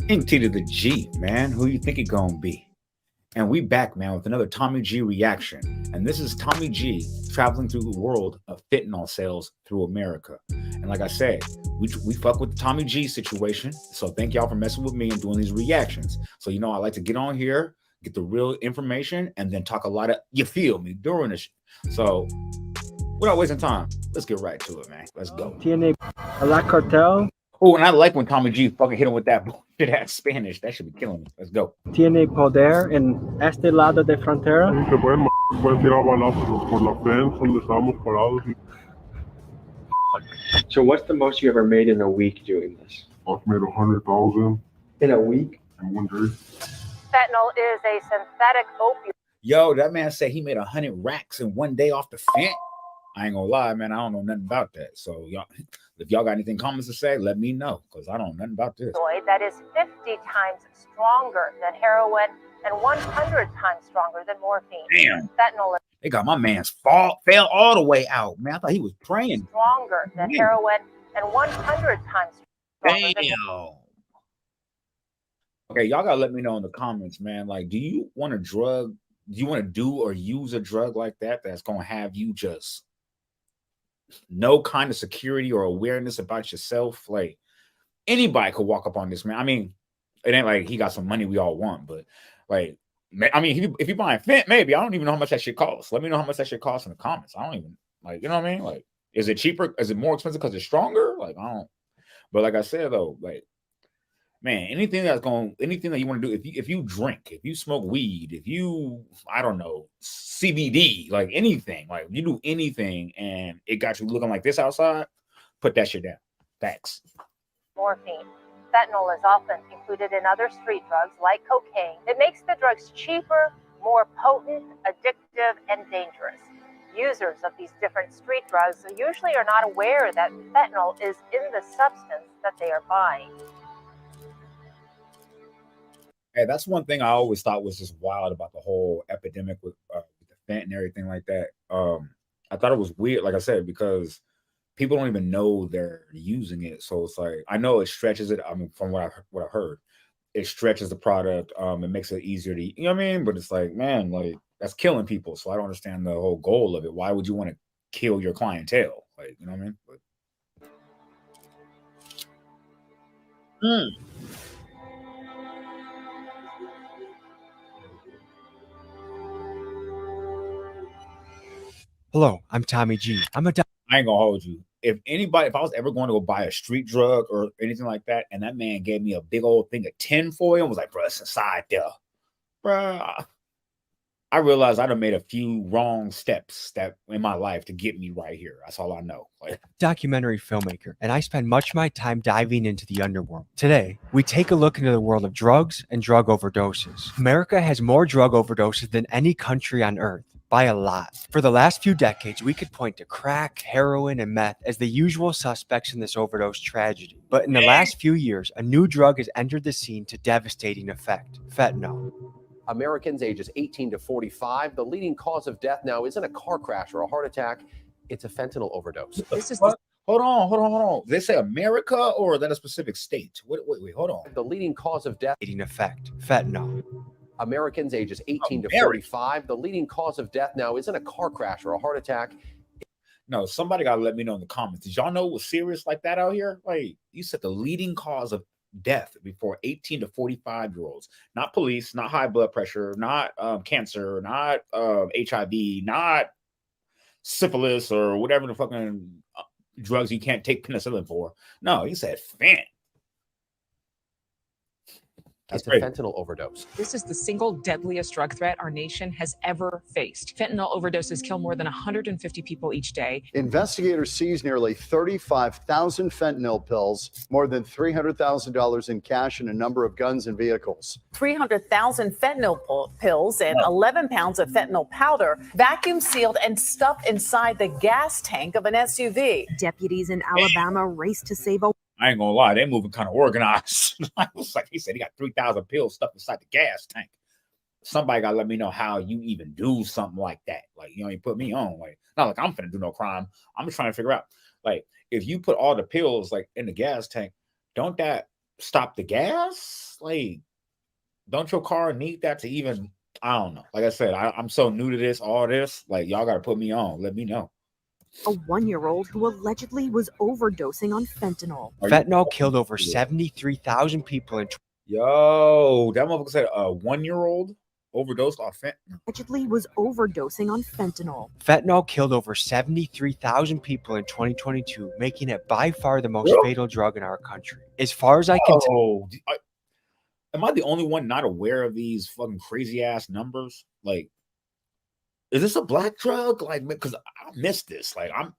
Ink T to the G, man. Who you think it gonna be? And we back, man, with another Tommy G reaction. And this is Tommy G traveling through the world of fentanyl sales through America. And like I said, we fuck with the Tommy G situation. So thank y'all for messing with me and doing these reactions. So you know I like to get on here, get the real information, and then talk a lot of you feel me during this. So without wasting time, let's get right to it, man. Let's go. Tiene a la Cartel. Oh, and I like when Tommy G fucking hit him with that bullshit ass Spanish. That should be killing me. Let's go. Tiene poder en este lado de frontera. Sí, pueden tirar balazos por la fence donde estábamos parados. So what's the most you ever made in a week doing this? I've made 100,000 In a week? in one day. Fentanyl is a synthetic opioid. Yo, that man said he made 100 racks in one day off the fent. I ain't gonna lie, man. I don't know nothing about that. So y'all, if y'all got anything comments to say, let me know, because I don't know nothing about this. That is 50 times stronger than heroin and 100 times stronger than morphine. Damn. Fentanyl is They got my man's fell all the way out, man. I thought he was praying. stronger than heroin and 100 times stronger than Damn. Okay, y'all gotta let me know in the comments, man. Like, do you want a drug? Do you want to do or use a drug like that that's gonna have you just no kind of security or awareness about yourself? Like, anybody could walk up on this, man. I mean, it ain't like he got some money we all want, but like, I mean, if you're buying fent, maybe I don't even know how much that shit costs. Let me know how much that shit costs in the comments. I don't even like, you know what I mean? Like, is it cheaper? Is it more expensive because it's stronger? Like, I don't. But like I said though, like, man, anything that you want to do, if you drink, if you smoke weed, if you, I don't know, CBD, like anything, like you do anything and it got you looking like this outside, put that shit down. Thanks. morphine. Fentanyl is often included in other street drugs like cocaine. It makes the drugs cheaper, more potent, addictive, and dangerous. Users of these different street drugs usually are not aware that fentanyl is in the substance that they are buying. Hey, that's one thing I always thought was just wild about the whole epidemic with the fent and everything like that. I thought it was weird, like I said, because people don't even know they're using it. So it's like, I know it stretches it. I mean, from what I heard, it stretches the product. It makes it easier to, you know what I mean? But it's like, man, like that's killing people. So I don't understand the whole goal of it. Why would you want to kill your clientele? Like, you know what I mean? But, Hello, I'm Tommy G. I ain't gonna hold you. If I was ever going to go buy a street drug or anything like that, and that man gave me a big old thing of tinfoil and was like, bro, it's inside there. Bro, I realized I'd have made a few wrong steps that in my life to get me right here. That's all I know. Like, Documentary filmmaker, and I spend much of my time diving into the underworld. Today, we take a look into the world of drugs and drug overdoses. America has more drug overdoses than any country on earth. By a lot. For the last few decades, we could point to crack, heroin, and meth as the usual suspects in this overdose tragedy. But in the last few years, a new drug has entered the scene to devastating effect: fentanyl. Americans ages 18 to 45, the leading cause of death now isn't a car crash or a heart attack, it's a fentanyl overdose. This is hold on. They say America or is that a specific state? Wait, hold on. The leading cause of death, Effect: fentanyl. Americans ages 18 to 45, the leading cause of death now isn't a car crash or a heart attack. No, somebody gotta let me know in the comments. Did y'all know it was serious like that out here? Like, you said the leading cause of death before 18 to 45-year-olds, not police, not high blood pressure, not cancer, not HIV, not syphilis or whatever the fucking drugs you can't take penicillin for. No, he said fent. It's a fentanyl overdose. This is the single deadliest drug threat our nation has ever faced. Fentanyl overdoses kill more than 150 people each day. Investigators seized nearly 35,000 fentanyl pills, more than $300,000 in cash, and a number of guns and vehicles. 300,000 fentanyl pills and 11 pounds of fentanyl powder, vacuum sealed and stuffed inside the gas tank of an SUV. Deputies in Alabama raced to save a I ain't gonna lie, they moving kind of organized. I was like, he said he got 3,000 pills stuffed inside the gas tank. Somebody gotta let me know how you even do something like that. Like, you know, you put me on. Like, not like I'm finna do no crime. I'm just trying to figure out, like, if you put all the pills like in the gas tank, don't that stop the gas? Like, don't your car need that to even? I don't know. Like I said, I'm so new to this, all this. Like, y'all got to put me on. Let me know. A 1-year-old who allegedly was overdosing on fentanyl. Fentanyl killed over 73,000 people in. Yo, that motherfucker said a 1-year-old overdosed on fentanyl. Allegedly was overdosing on fentanyl. Fentanyl killed over 73,000 people in 2022, making it by far the most fatal drug in our country. As far as I can tell. Am I the only one not aware of these fucking crazy ass numbers? Like, is this a black drug? Like, because I missed this. Like, I'm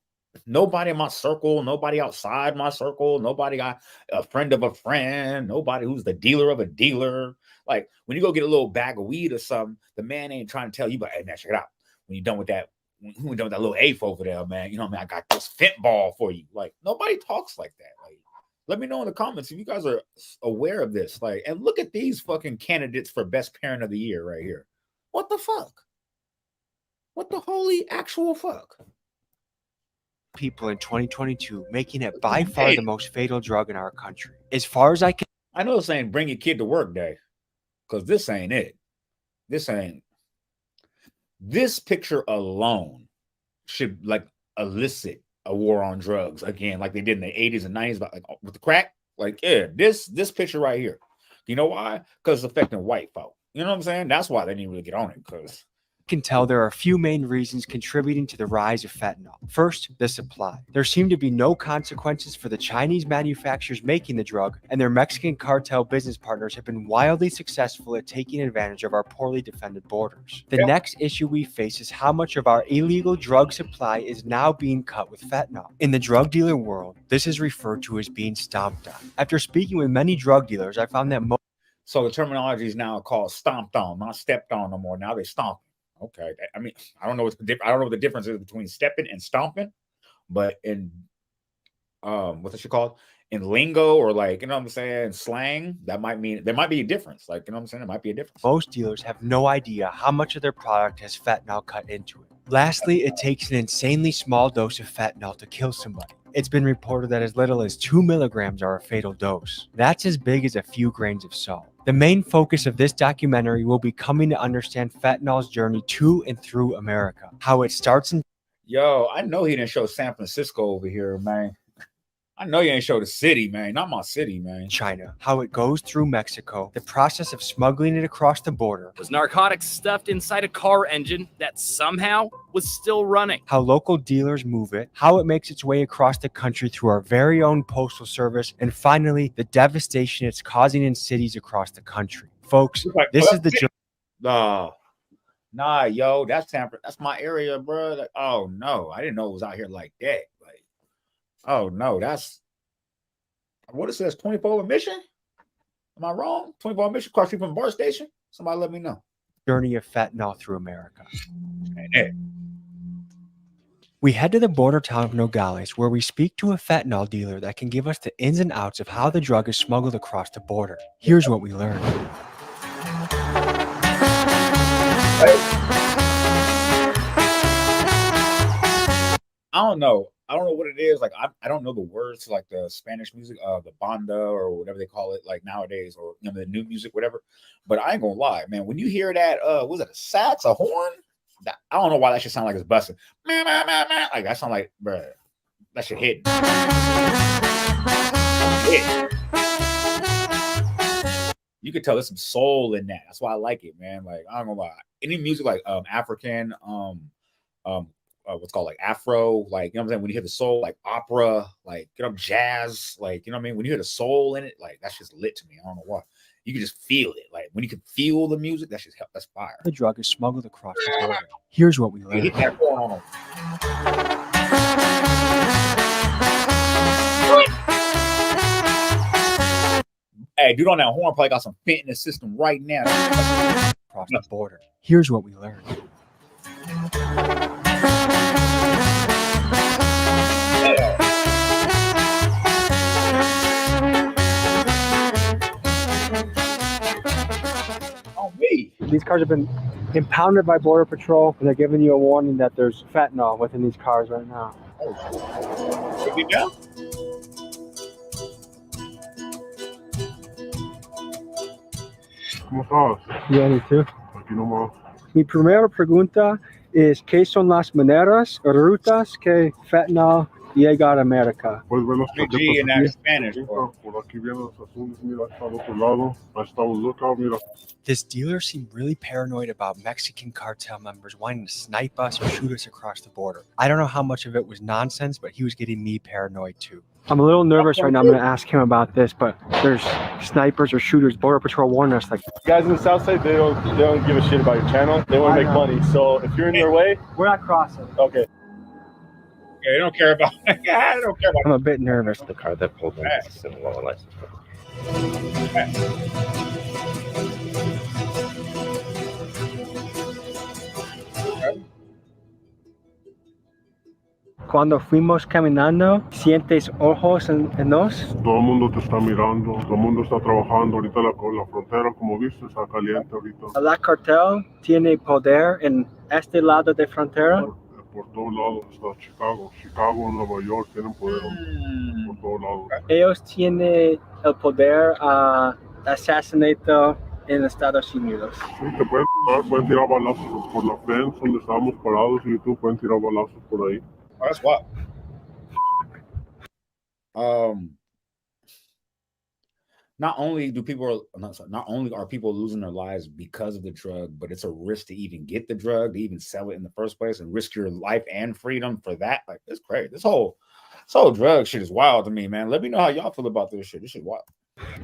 nobody in my circle, nobody outside my circle, nobody got a friend of a friend, nobody who's the dealer of a dealer. Like, when you go get a little bag of weed or something, the man ain't trying to tell you, but hey, man, check it out. When you're done with that, when we're done with that little eighth over there, man, you know what I mean? I got this fent ball for you. Like, nobody talks like that. Like, let me know in the comments if you guys are aware of this. Like, and look at these fucking candidates for best parent of the year right here. What the fuck? What the holy actual fuck? People in 2022, making it by far the most fatal drug in our country. As far as I can. I know it's saying bring your kid to work day, because this ain't it. This picture alone should like elicit a war on drugs again, like they did in the 80s and 90s, but like with the crack. Like, yeah, this picture right here. You know why? Because it's affecting white folk. You know what I'm saying? That's why they didn't really get on it, because can tell there are a few main reasons contributing to the rise of fentanyl. First, the supply. There seem to be no consequences for the Chinese manufacturers making the drug, and their Mexican cartel business partners have been wildly successful at taking advantage of our poorly defended borders. The next issue we face is how much of our illegal drug supply is now being cut with fentanyl. In the drug dealer world, this is referred to as being stomped on. After speaking with many drug dealers, I found that so the terminology is now called stomped on, not stepped on no more. Now they stomp. Okay, I mean, I don't know what the difference is between stepping and stomping, but in what they should call in lingo or like, you know what I'm saying, slang, that might mean there might be a difference. Like, you know what I'm saying, there might be a difference. Most dealers have no idea how much of their product has fentanyl cut into it. Lastly, it takes an insanely small dose of fentanyl to kill somebody. It's been reported that as little as 2 milligrams are a fatal dose. That's as big as a few grains of salt. The main focus of this documentary will be coming to understand fentanyl's journey to and through America, how it starts in. Yo, I know he didn't show San Francisco over here, man. I know you ain't show the city, man. Not my city, man. China, how it goes through Mexico, the process of smuggling it across the border. Was narcotics stuffed inside a car engine that somehow was still running? How local dealers move it, how it makes its way across the country through our very own postal service, and finally, the devastation it's causing in cities across the country. Folks, this is the... Nah, yo, that's my area, bro. Like, oh, no, I didn't know it was out here like that. Like, oh, no, that's what it says, 24 mission? Am I wrong? 24 mission, cross street from BART station? Somebody let me know. Journey of fentanyl through America. We head to the border town of Nogales, where we speak to a fentanyl dealer that can give us the ins and outs of how the drug is smuggled across the border. Here's what we learned. I don't know what it is. Like, I don't know the words to like the Spanish music, the banda or whatever they call it, like nowadays, or you know, the new music, whatever. But I ain't gonna lie, man. When you hear that, was it a sax, a horn? I don't know why that should sound like it's busting. Like that sound like, bruh, that shit hit. You could tell there's some soul in that. That's why I like it, man. Like, I don't know why. Any music like African, what's called like Afro, like, you know what I'm saying? When you hear the soul, like opera, like, you know, jazz, like, you know what I mean? When you hear the soul in it, like, that's just lit to me. I don't know why. You can just feel it. Like, when you can feel the music, that's just that's fire. The drug is smuggled across the border. Here's what we learned. Hit that horn on. Hey, dude on that horn probably got some fent in the system right now. Across the border. Here's what we learned. These cars have been impounded by Border Patrol, and they're giving you a warning that there's fentanyl within these cars right now. ¿Cómo estás? Bien, ¿y tú? Aquí nomás. Mi primera pregunta es, ¿qué son las maneras o rutas que fentanyl llega a América? Puedes ver las G chaquetas in that aquí. Spanish, Pinta, bro. por aquí vienen los azules, mira, está al otro lado. Ahí está un lookout, mira. This dealer seemed really paranoid about Mexican cartel members wanting to snipe us or shoot us across the border. I don't know how much of it was nonsense, but he was getting me paranoid too. I'm a little nervous right now. I'm going to ask him about this, but there's snipers or shooters. Border Patrol warned us. Like, guys in the south side, they don't give a shit about your channel. They want to make money. So if you're in their way, we're not crossing. Okay. Yeah, they don't care about. I don't care about. I'm a bit nervous. The car that pulled in is a Sinaloa license Cuando fuimos caminando, sientes ojos en nos. Todo el mundo te está mirando, todo el mundo está trabajando. Ahorita la frontera, como viste, está caliente ahorita. La cartel tiene poder en este lado de frontera. Por todos lados está Chicago, Nueva York, tienen poder por todos lados. Ellos tienen el poder a asesinato en Estados Unidos. Sí, te pueden tirar balazos por la fence donde estábamos parados y tú pueden tirar balazos por ahí. Oh, that's wild. Not only are people losing their lives because of the drug, but it's a risk to even get the drug, to even sell it in the first place, and risk your life and freedom for that. Like, it's crazy. This whole drug shit is wild to me, man. Let me know how y'all feel about this shit. This shit wild.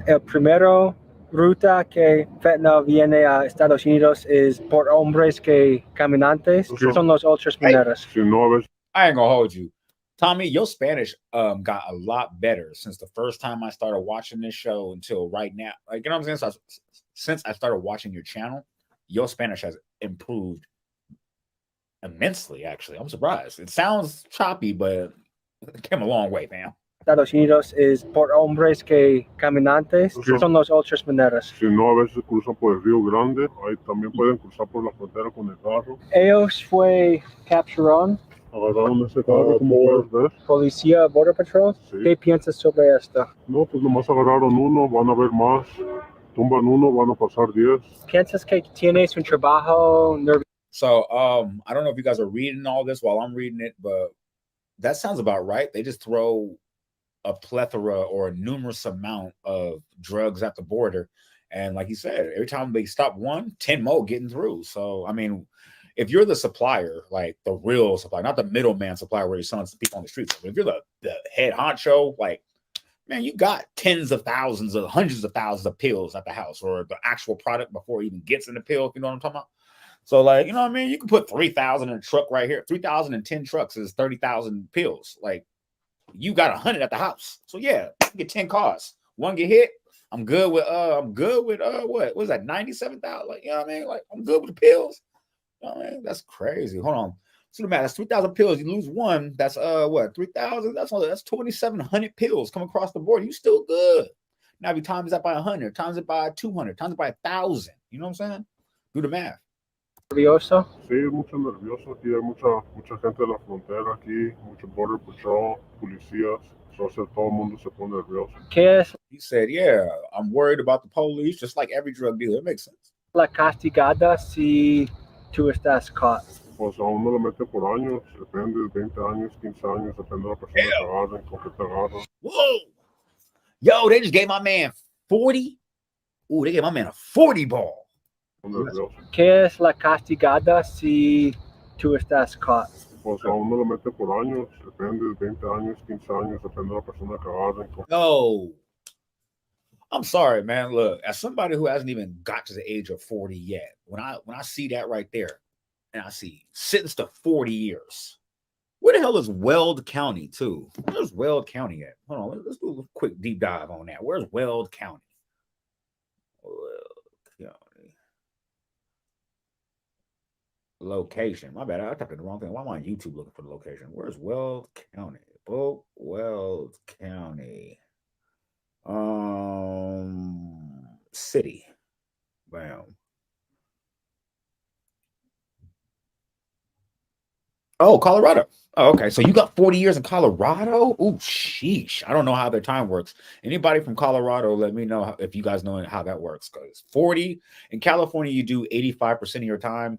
El primero ruta que fentanyl viene a Estados Unidos es por hombres que caminantes. Son los otros maneras. I ain't gonna hold you, Tommy. Your Spanish got a lot better since the first time I started watching this show until right now. Like, you know what I'm saying? So since I started watching your channel, your Spanish has improved immensely. Actually, I'm surprised. It sounds choppy, but it came a long way, fam. Estados Unidos es por hombres que caminantes. Son los otras maneras. Si no, a veces cruzan por el Río Grande. Ahí también pueden cruzar por la frontera con el carro. Ellos capturaron. Agarraron ese carro, como puedes ver. Policía, Border Patrol. Sí. ¿Qué piensas sobre esto? No, pues nomás agarraron uno, van a ver más. Tumban uno, van a pasar 10. ¿Piensas que tienes un trabajo nervioso? So, I don't know if you guys are reading all this while I'm reading it, but that sounds about right. They just throw a plethora or a numerous amount of drugs at the border. And like you said, every time they stop one, 10 more getting through. So, I mean, if you're the supplier, like the real supplier, not the middleman supplier where you're selling to people on the streets, but if you're the head honcho, like, man, you got tens of thousands of hundreds of thousands of pills at the house, or the actual product before it even gets in the pill, if you know what I'm talking about. So, like, you know what I mean? You can put 3,000 in a truck right here. 3,010 trucks is 30,000 pills. Like, you got 100 at the house. So yeah, you get 10 cars. One get hit. I'm good with what was that, 97,000? Like, you know what I mean? Like, I'm good with the pills. You know what I mean? That's crazy. Hold on. So the math, that's 3,000 pills. You lose one, that's 3,000. That's 2,700 pills come across the board. You still good. Now if you times that by 100, times it by 200, times it by 1,000. You know what I'm saying? Do the math. ¿Nervioso? Sí, mucho nervioso. Aquí hay mucha gente de la frontera aquí, mucho border patrol, policías. Entonces todo el mundo se pone nervioso. ¿Qué es? He said, yeah, I'm worried about the police, just like every drug dealer. It makes sense. La castigada si tú estás caught. Pues a uno lo mete por años, depende, 20 años, 15 años, depende de la persona que agarren, con que te agarran. Whoa! Yo, they just gave my man 40. Ooh, they gave my man a 40 ball. ¿Qué es la castigada si tú estás caught? Pues a uno lo mete por años, depende de 20 años, 15 años, depende de la persona que agarren. No. I'm sorry, man. Look, as somebody who hasn't even got to the age of 40 yet, when I see that right there, and I see sentence to 40 years, where the hell is Weld County, too? Where's Weld County at? Hold on, let's do a quick deep dive on that. Where's Weld County? Location. My bad. I typed in the wrong thing. Why am I on YouTube looking for the location? Where's Weld County? Oh, Weld County. City. Bam. Oh, Colorado. Oh, okay. So you got 40 years in Colorado? Ooh, sheesh. I don't know how their time works. Anybody from Colorado, let me know if you guys know how that works. Because 40 in California, you do 85% of your time.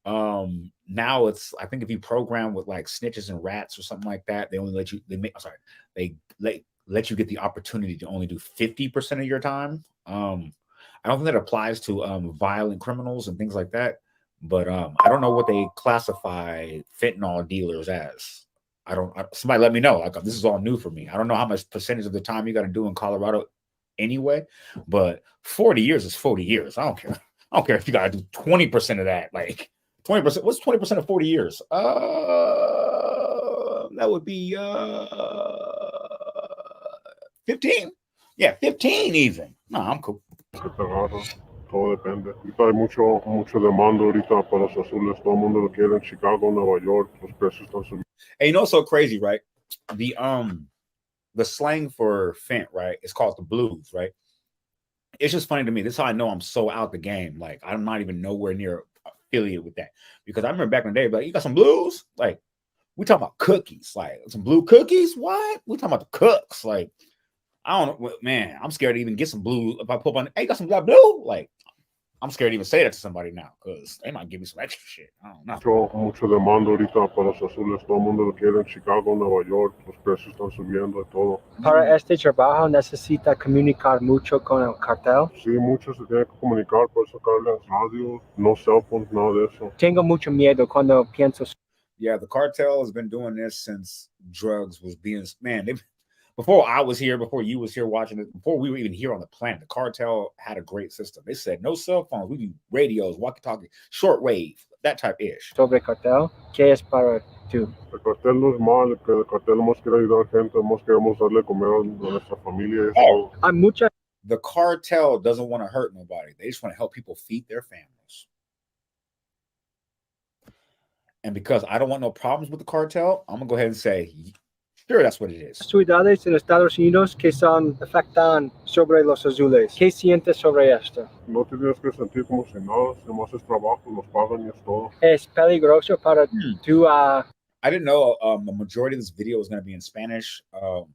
Now it's, I think if you program with like snitches and rats or something like that, they only let you, they let you get the opportunity to only do 50% of your time. I don't think that applies to violent criminals and things like that. But I don't know what they classify fentanyl dealers as. Somebody let me know. Like, this is all new for me. I don't know how much percentage of the time you got to do in Colorado anyway, but 40 years is 40 years. I don't care. I don't care if you got to do 20% of that. Like 20%. What's 20% of 40 years? That would be 15. Yeah, 15 even. No, I'm cool. Todo depende. Ahorita hay mucho demanda ahorita para los azules. Todo el mundo lo quiere en Chicago, Nueva York. Los precios están subiendo. Hey, you know what's so crazy, right? The slang for fent, right? It's called the blues, right? It's just funny to me. This is how I know I'm so out the game. Like, I'm not even nowhere near affiliated with that. Because I remember back in the day, like, you got some blues? Like, we talking about cookies. Like, some blue cookies? What? We talking about the cooks. Like, I don't know, man. I'm scared to even get some blue. If I pull up on, hey, you got some black blue? Like, I'm scared to even say that to somebody now because they might give me some extra shit. I don't know. Mucho demanda ahorita para los azules. Todo el mundo lo quiere en Chicago, Nueva York. Los precios están subiendo y todo. Para este trabajo necesita comunicar mucho con el cartel. Sí, muchos se tienen que comunicar por sacarle radio, no cell phones, nada de eso. Tengo mucho miedo cuando pienso. Yeah, the cartel has been doing this since drugs was being, man, before I was here, before you was here watching it, before we were even here on the planet, the cartel had a great system. They said no cell phones, we do radios, walkie-talkie, shortwave, that type ish. Sobre cartel, ¿qué es para tú? El cartel no es mal, el cartel más quiere ayudar a gente, más queremos darle comer a nuestra familia. Oh, the cartel doesn't want to hurt nobody. They just want to help people feed their families. And because I don't want no problems with the cartel, I'm going to go ahead and say, sure, that's what it is. Ciudades en Estados Unidos que afectan sobre los azules. ¿Qué sientes sobre esto? No tienes que sentir como si nada, si más es trabajo, nos pagan y es todo. Es peligroso para tú. I didn't know the majority of this video was going to be in Spanish, or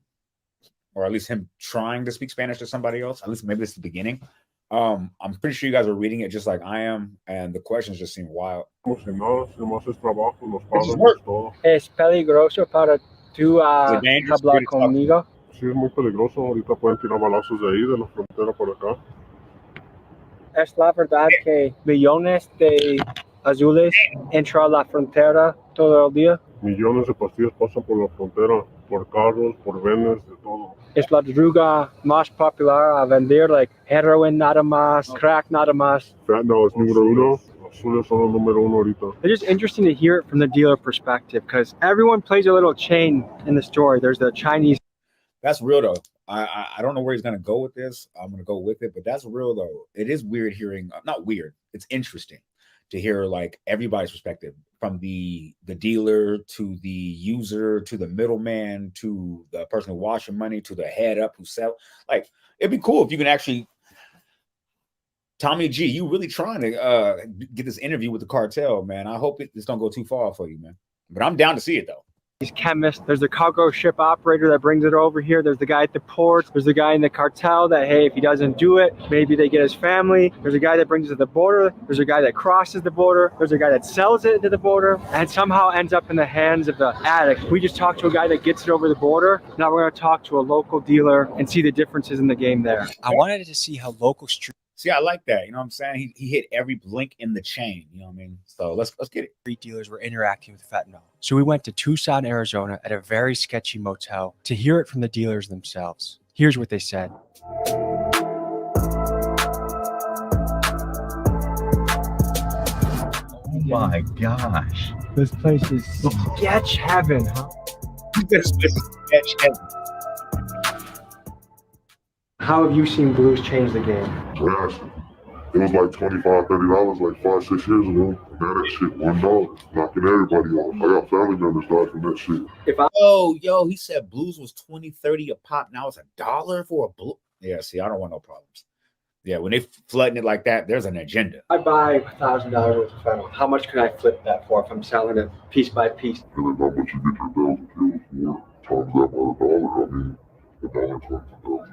at least him trying to speak Spanish to somebody else. At least maybe it's the beginning. I'm pretty sure you guys are reading it just like I am, and the questions just seem wild. Como si nada, si más es trabajo, nos pagan y es todo. Es peligroso para tú hablar conmigo. Sí, es muy peligroso. Ahorita pueden tirar balazos de ahí, de la frontera por acá. Es la verdad que millones de azules entran a la frontera todo el día. Millones de pastillas pasan por la frontera, por carros, por venes, de todo. Es la droga más popular a vender, like heroin nada más, crack nada más. Fentanyl es número uno. Azules son el número uno ahorita. It's just interesting to hear it from the dealer perspective because everyone plays a little chain in the story. There's the Chinese. That's real though. I don't know where he's gonna go with this. I'm gonna go with it, but that's real though. It is weird hearing, not weird. It's interesting to hear like everybody's perspective, from the dealer to the user to the middleman to the person who washing money to the head up who sell. Like, it'd be cool if you can actually. Tommy G, you really trying to get this interview with the cartel, man. I hope this don't go too far for you, man. But I'm down to see it though. These chemists, there's the cargo ship operator that brings it over here. There's the guy at the port. There's the guy in the cartel that, hey, if he doesn't do it, maybe they get his family. There's a guy that brings it to the border. There's a guy that crosses the border. There's a guy that sells it to the border and somehow ends up in the hands of the addict. We just talked to a guy that gets it over the border. Now we're going to talk to a local dealer and see the differences in the game there. I wanted to see how local street. See, I like that. You know what I'm saying? He hit every link in the chain. You know what I mean? So let's get it. Street dealers were interacting with fentanyl. So we went to Tucson, Arizona at a very sketchy motel to hear it from the dealers themselves. Here's what they said. Oh my gosh. This place is sketch heaven, huh? This place is sketch heaven. How have you seen blues change the game? Yes. It was like $25, $30 like 5, 6 years ago. And now that shit $1, knocking everybody off. I got family members died from that shit. Yo, he said blues was $20, $30 a pop. Now it's $1 for a blue. Yeah, see, I don't want no problems. Yeah, when they flooding it like that, there's an agenda. I buy $1,000 worth of fentanyl. How much can I flip that for if I'm selling it piece by piece? And then how much you get your 1,000 pills for, times that by $1. I mean, $1 times 1,000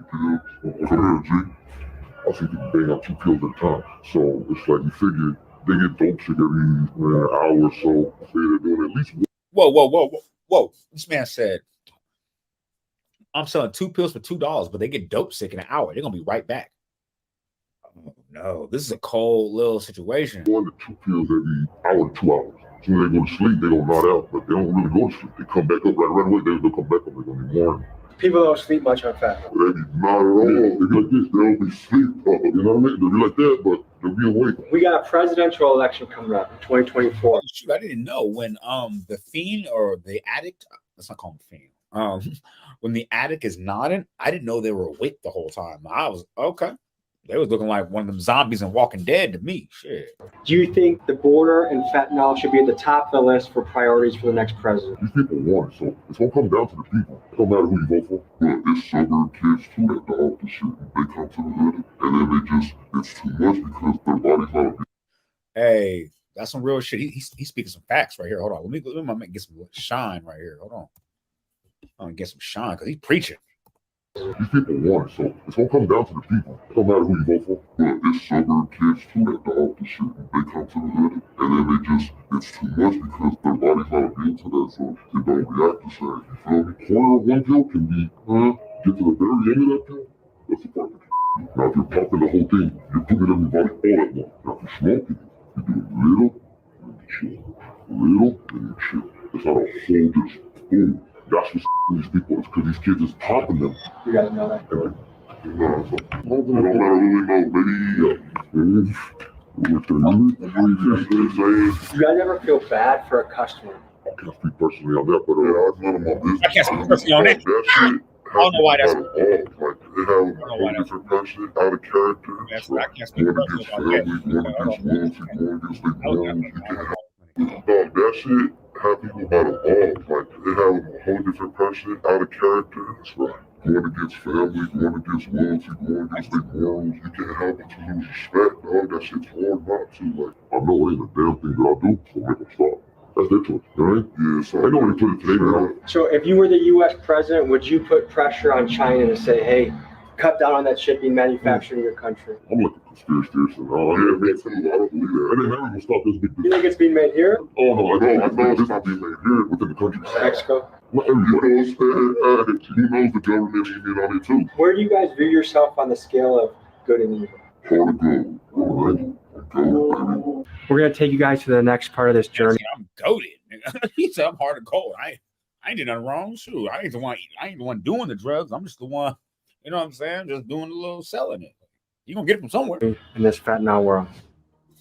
pills. Come here, G. I see people bang out 2 pills at a time. So it's like you figure they get dope sick every hour or so. Say they're doing at least one. Whoa. This man said, I'm selling 2 pills for $2, but they get dope sick in an hour. They're going to be right back. Oh, no, this is a cold little situation. 1 to 2 pills every hour to 2 hours. As soon as they go to sleep, they don't nod out, but they don't really go to sleep. They come back up right away. They'll come back up like on the morning. People don't sleep much on fentanyl. They be not at all. They be like this. They don't be sleep. You know what I mean? They'll be like that, but they'll be awake. We got a presidential election coming up in 2024. Shoot, I didn't know when the fiend or the addict, let's not call him fiend. When the addict is nodding, I didn't know they were awake the whole time. I was okay. They was looking like one of them zombies in Walking Dead to me. Shit. Do you think the border and fentanyl should be at the top of the list for priorities for the next president? These people want it, so it's gonna come down to the people. It don't matter who you vote for. But it's suburban kids too that go off the shit. They come to the hood, and then it's too much because their body's not a. Hey, that's some real shit. He's speaking some facts right here. Hold on. Let me get some shine right here. Hold on. I'm gonna get some shine because he's preaching. These people want it, so it's gonna come down to the people. It don't matter who you vote for. But it's suburban kids too that go off the shit. They come to the hood, and then it's too much because their body's not immune to that, so they don't react the same. You feel me? Corner of one pill can be, get to the very end of that pill, that's the part that you. Now if you're popping the whole thing, you're putting it in your body all at once. Now if you're smoking, you do a little, and you chill. A little, and you chill. It's not a whole just boom. That's what these people is, because these kids is popping them. You guys know that. So, it don't matter really know, maybe. You guys ever feel bad for a customer? I can't speak personally on that, but that's none of my business. I can't speak personally on that. That shit. I don't know why that's. Like, they have a whole different person, out of character. I can't speak personally about that. That shit have people by the balls. Like, they have a whole different person, out of character. That's right. Going against family, going against loyalty, going against their morals. You can't help it to lose respect, dog. That shit's hard not to. Like, I know it ain't a damn thing that I do, so make them stop. That's their choice, you know what I mean? Yeah, so I know when they put it today, man. So if you were the U.S. president, would you put pressure on China to say, hey, cut down on that shit being manufactured in your country? I'm like a conspiracy theorist. Yeah, me too. I don't believe that. And they never gonna stop this big business. You think it's being made here? Oh, no, I know it's not being made here within the country. Mexico? Well, who knows the government even on it too? Where do you guys view yourself on the scale of good and evil? Hard to go. All right. We're going to take you guys to the next part of this journey. I'm goated. He said I'm hard to go. I ain't did nothing wrong. Shoot, I ain't the one doing the drugs. I'm just the one, you know what I'm saying? Just doing a little selling it. You gonna get it from somewhere. In this fentanyl world.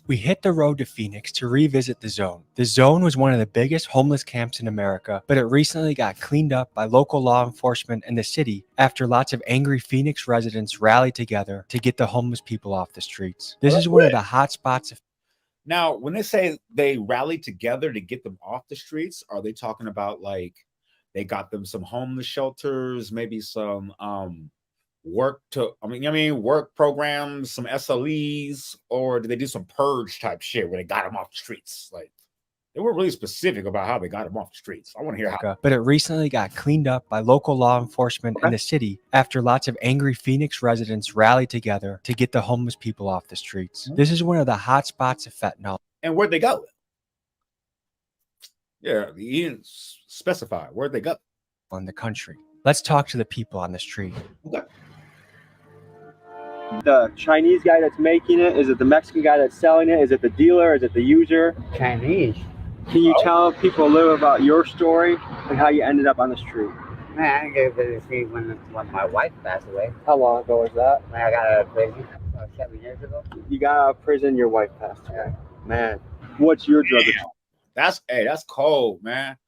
We hit the road to Phoenix to revisit the Zone. The Zone was one of the biggest homeless camps in America, but it recently got cleaned up by local law enforcement in the city after lots of angry Phoenix residents rallied together to get the homeless people off the streets. This is one of the hot spots. Now, when they say they rallied together to get them off the streets, are they talking about like they got them some homeless shelters, maybe some work programs, some SLEs, or did they do some purge type shit where they got them off the streets? Like, they weren't really specific about how they got them off the streets. I want to hear how. But it recently got cleaned up by local law enforcement in the city after lots of angry Phoenix residents rallied together to get the homeless people off the streets. This is one of the hot spots of fentanyl. And where'd they go? Yeah, he didn't specify. Where'd they go? On the country. Let's talk to the people on the street. Okay. The Chinese guy that's making it? Is it the Mexican guy that's selling it? Is it the dealer? Is it the user? Chinese. Can you tell people a little about your story and how you ended up on the street? Man, I got to see when my wife passed away. How long ago was that? When I got out of prison, 7 years ago. You got out of prison, your wife passed away. Man, what's your drug addiction? That's cold, man.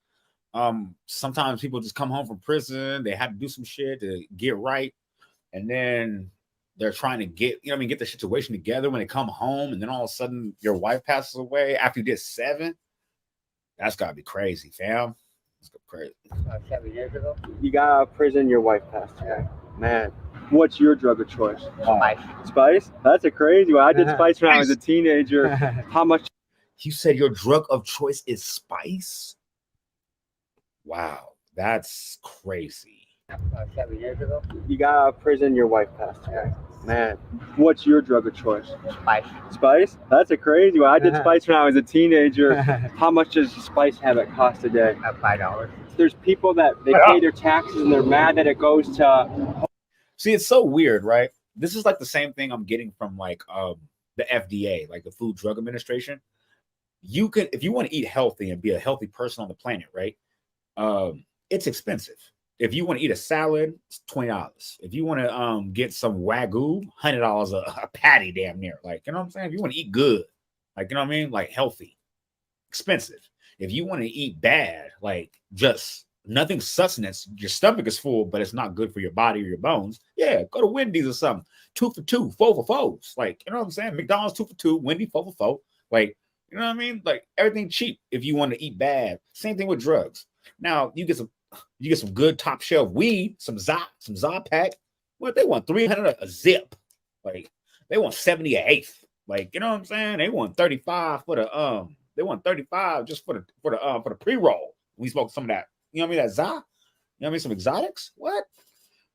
Sometimes people just come home from prison, they had to do some shit to get right, and then they're trying to get the situation together when they come home, and then all of a sudden your wife passes away after you did 7. That's gotta be crazy, fam. That's crazy. 7 years ago. You got out of prison, your wife passed away. Man, What's your drug of choice? Spice. Spice? That's a crazy one. I did spice when I was a teenager. How much? You said your drug of choice is spice? Wow, that's crazy. 7 years ago. You got out of prison, your wife passed away. Man, what's your drug of choice? Spice. Spice? That's a crazy one. I did spice when I was a teenager. How much does a spice habit cost a day? $5. There's people that they pay their taxes and they're mad that it goes to. See, it's so weird, right? This is like the same thing I'm getting from like the FDA, like the Food Drug Administration. You can, if you want to eat healthy and be a healthy person on the planet, right? It's expensive. If you want to eat a salad, it's $20. If you want to get some Wagyu, $100 a patty, damn near. Like, you know what I'm saying? If you want to eat good, like, you know what I mean? Like healthy, expensive. If you want to eat bad, like just nothing sustenance, your stomach is full, but it's not good for your body or your bones. Yeah, go to Wendy's or something. 2 for $2, 4 for $4. Like, you know what I'm saying? McDonald's 2 for $2, Wendy 4 for $4. Like, you know what I mean? Like everything cheap if you want to eat bad. Same thing with drugs. Now you get some good top shelf weed, some za pack. What they want? $300 a zip. Like they want 70 an eighth. Like, you know what I'm saying? They want 35 for the they want 35 just for the pre-roll. We smoke some of that. You know what I mean? That za. You know what I mean? Some exotics. What?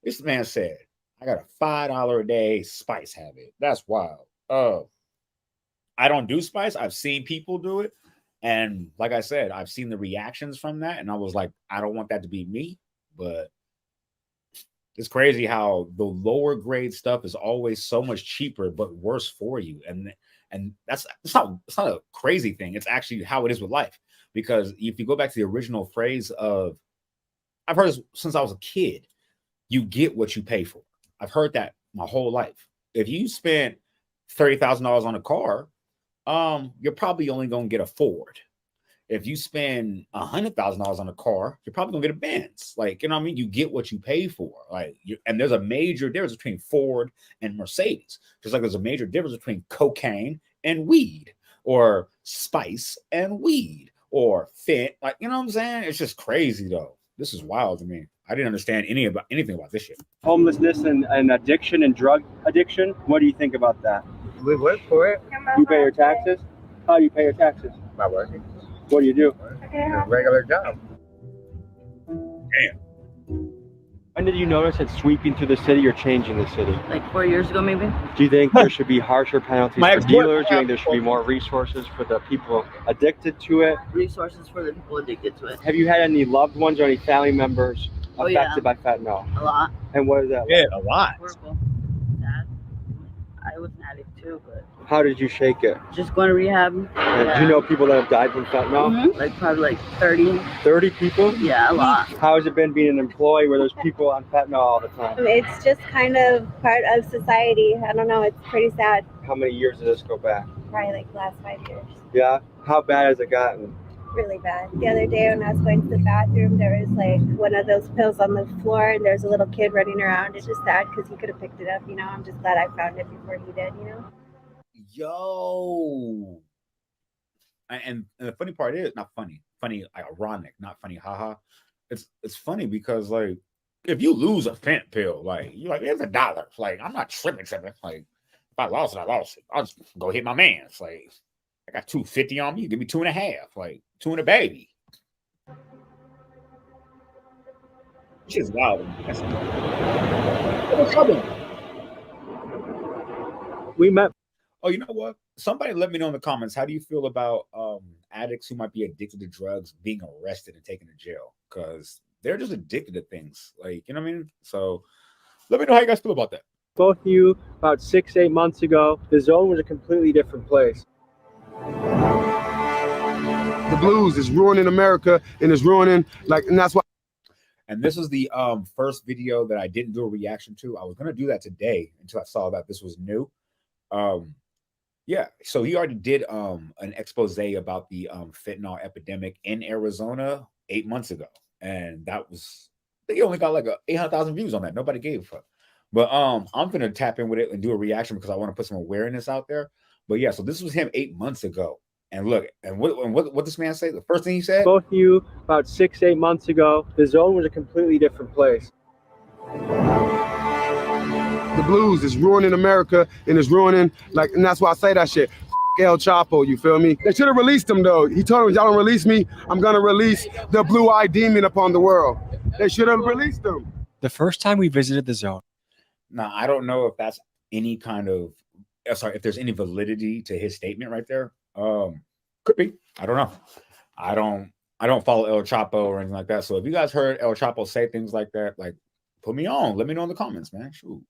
This man said, I got a $5 a day spice habit. That's wild. I don't do spice. I've seen people do it. And like I said, I've seen the reactions from that. And I was like, I don't want that to be me. But it's crazy how the lower grade stuff is always so much cheaper, but worse for you. And that's it's not a crazy thing. It's actually how it is with life. Because if you go back to the original phrase of, I've heard this since I was a kid, you get what you pay for. I've heard that my whole life. If you spent $30,000 on a car, you're probably only going to get a Ford. If you spend $100,000 on a car, you're probably going to get a Benz. Like, you know what I mean? You get what you pay for. Like, and there's a major difference between Ford and Mercedes. Just like there's a major difference between cocaine and weed, or spice and weed, or fent. Like, you know what I'm saying? It's just crazy though. This is wild to me. I didn't understand anything about this shit. Homelessness and addiction and drug addiction. What do you think about that? We work for it. You pay your taxes? How do you pay your taxes? By working. What do you do? A regular job. Damn. When did you notice that sweeping through the city or changing the city? Like 4 years ago, maybe. Do you think there should be harsher penalties for dealers? Do you think there should be more resources for the people addicted to it? Resources for the people addicted to it. Have you had any loved ones or any family members affected by fentanyl? A lot. And what is that? Yeah, a lot. Horrible. Sad. I was an addict too, but. How did you shake it? Just going to rehab. Yeah. Do you know people that have died from fentanyl? Mm-hmm. Like probably like 30. 30 people? Yeah, a lot. How has it been being an employee where there's people on fentanyl all the time? It's just kind of part of society. I don't know. It's pretty sad. How many years did this go back? Probably like the last 5 years. Yeah? How bad has it gotten? Really bad. The other day when I was going to the bathroom, there was like one of those pills on the floor and there's a little kid running around. It's just sad because he could have picked it up, you know. I'm just glad I found it before he did, you know. Yo. And the funny part is, not funny, like ironic, not funny, haha. It's funny because like if you lose a fent pill, like you're like, it's $1. Like I'm not tripping. Like if I lost it, I lost it. I'll just go hit my man's. Like I got $2.50 on me, you give me 2.5, like 2 and a baby. Shit's wild. We met. Oh, you know what? Somebody let me know in the comments. How do you feel about addicts who might be addicted to drugs being arrested and taken to jail? Because they're just addicted to things. Like, you know what I mean? So let me know how you guys feel about that. Both of you, about 6-8 months ago, the zone was a completely different place. The blues is ruining America and it's ruining, and that's why. And this is the first video that I didn't do a reaction to. I was going to do that today until I saw that this was new. Yeah, so he already did an expose about the fentanyl epidemic in Arizona 8 months ago, and that was, they only got like 800,000 views on that. Nobody gave a fuck. But I'm gonna tap in with it and do a reaction because I want to put some awareness out there. But yeah, so this was him 8 months ago, and look, and what this man say? The first thing he said. Both of you, about 6-8 months ago, the zone was a completely different place. The blues is ruining America and it's ruining, like, and that's why I say that shit. El Chapo, you feel me? They should have released him though. He told him, y'all don't release me, I'm gonna release the blue-eyed demon upon the world. They should have released him. The first time we visited the zone. Now, I don't know if that's any kind of, if there's any validity to his statement right there. Could be. I don't know. I don't follow El Chapo or anything like that. So if you guys heard El Chapo say things like that, like, put me on. Let me know in the comments, man. Shoot.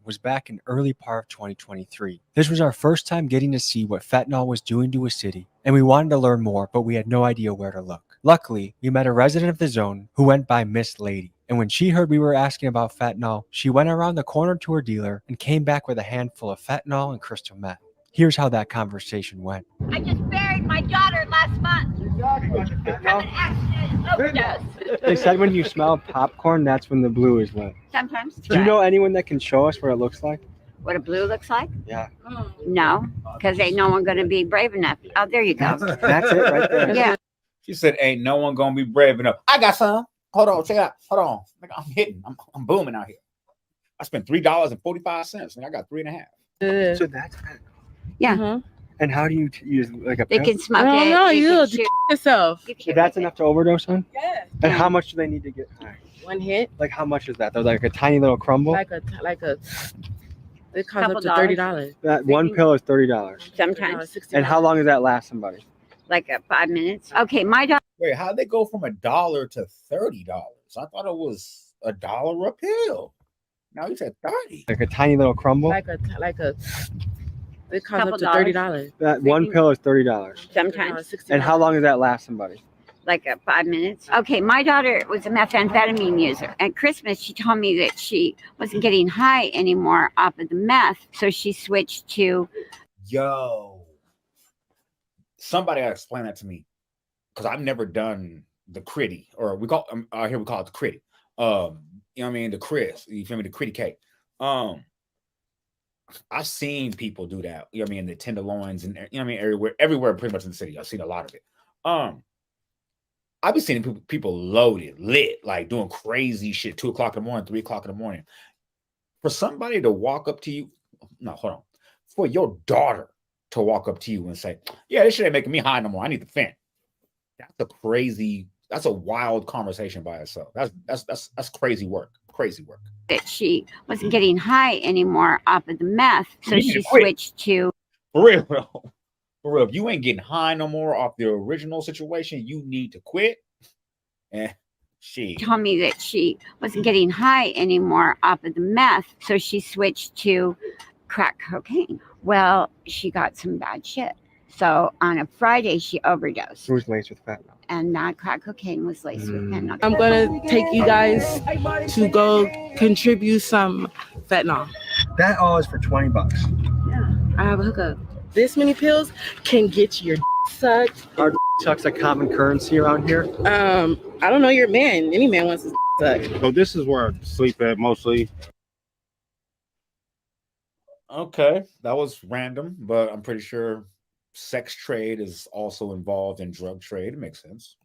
Was back in early part of 2023. This was our first time getting to see what fentanyl was doing to a city, and we wanted to learn more, but we had no idea where to look. Luckily, we met a resident of the zone who went by Miss Lady, and when she heard we were asking about fentanyl, she went around the corner to her dealer and came back with a handful of fentanyl and crystal meth. Here's how that conversation went. I just buried my daughter last month. From an accident overdose. They said when you smell popcorn, that's when the blue is lit. Sometimes. Do you know anyone that can show us what it looks like? What a blue looks like? Yeah. No, because ain't no one going to be brave enough. Oh, there you go. That's it right there. Yeah. She said, ain't no one gonna be brave enough. I got some. Hold on, check it out. Hold on. I'm hitting. I'm booming out here. I spent $3.45. I got 3.5. So that's kind of Yeah. And how do you use like a They pill? can smoke I don't it. know. they You can look shoot. yourself. So that's enough to overdose on? Yeah. And how much do they need to get high? One hit. Like how much is that? They're like a tiny little crumble? It costs Couple up to $30. That one pill is $30. Sometimes. And how long does that last somebody? Like 5 minutes. Okay, my daughter. Wait, how'd they go from $1 to $30? I thought it was $1 a pill. Now you said 30. Like a tiny little crumble? It costs Couple up to dollars. $30. That one pill is $30. Sometimes. And how long does that last somebody? Like 5 minutes. Okay, my daughter was a methamphetamine user. At Christmas, she told me that she wasn't getting high anymore off of the meth, so she switched to. Yo, somebody gotta explain that to me, because I've never done the critty, or we call here we call it the critty. You know what I mean? The Chris, you feel me? The critty cake. I've seen people do that. You know what I mean? The tenderloins and you know what I mean? Everywhere, pretty much in the city. I've seen a lot of it. I've been seeing people loaded, lit, like doing crazy shit, 2 o'clock in the morning, 3 o'clock in the morning. For somebody to walk up to you, no, hold on. For your daughter to walk up to you and say, yeah, this shit ain't making me high no more. I need the Fent. That's a wild conversation by itself. That's crazy work. Crazy work. That she wasn't getting high anymore off of the meth, so she switched to. For real, bro. For real, if you ain't getting high no more off the original situation, you need to quit. And she told me that she wasn't getting high anymore off of the meth, so she switched to crack cocaine. Well, she got some bad shit. So on a Friday, she overdosed. It was laced with fentanyl. And that crack cocaine was laced with fentanyl. I'm going to take you guys to go contribute some fentanyl. That all is for $20. I have a hookup. This many pills can get your sucked. Our sucks a common currency around here. I don't know your man. Any man wants to suck. So this is where I sleep at mostly. Okay, that was random, but I'm pretty sure sex trade is also involved in drug trade. It makes sense.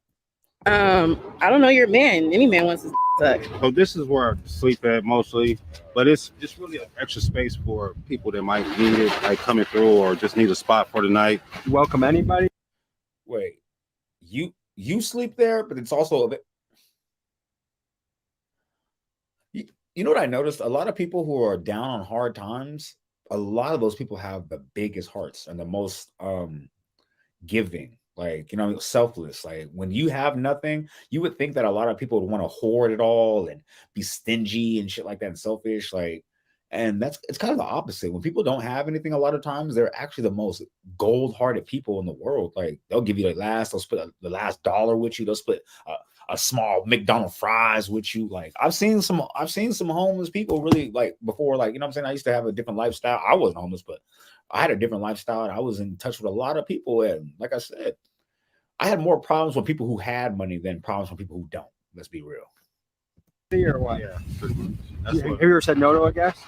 I don't know your man. Any man wants to suck. So this is where I sleep at mostly, but it's just really an extra space for people that might need it, like coming through or just need a spot for the night. Welcome anybody. Wait, you sleep there, but it's also a bit. You know what I noticed? A lot of people who are down on hard times, a lot of those people have the biggest hearts and the most giving, like, you know, selfless. Like when you have nothing, you would think that a lot of people would want to hoard it all and be stingy and shit like that and selfish. Like, and it's kind of the opposite. When people don't have anything, a lot of times they're actually the most gold-hearted people in the world. Like they'll give you they'll split the last dollar with you. They'll split a small McDonald's fries with you. Like I've seen some homeless people really, like, before, like, you know what I'm saying? I used to have a different lifestyle. I wasn't homeless, but I had a different lifestyle and I was in touch with a lot of people. And like I said, I had more problems with people who had money than problems with people who don't. Let's be real. Or what? Yeah, pretty much. Have you ever said no to a guest?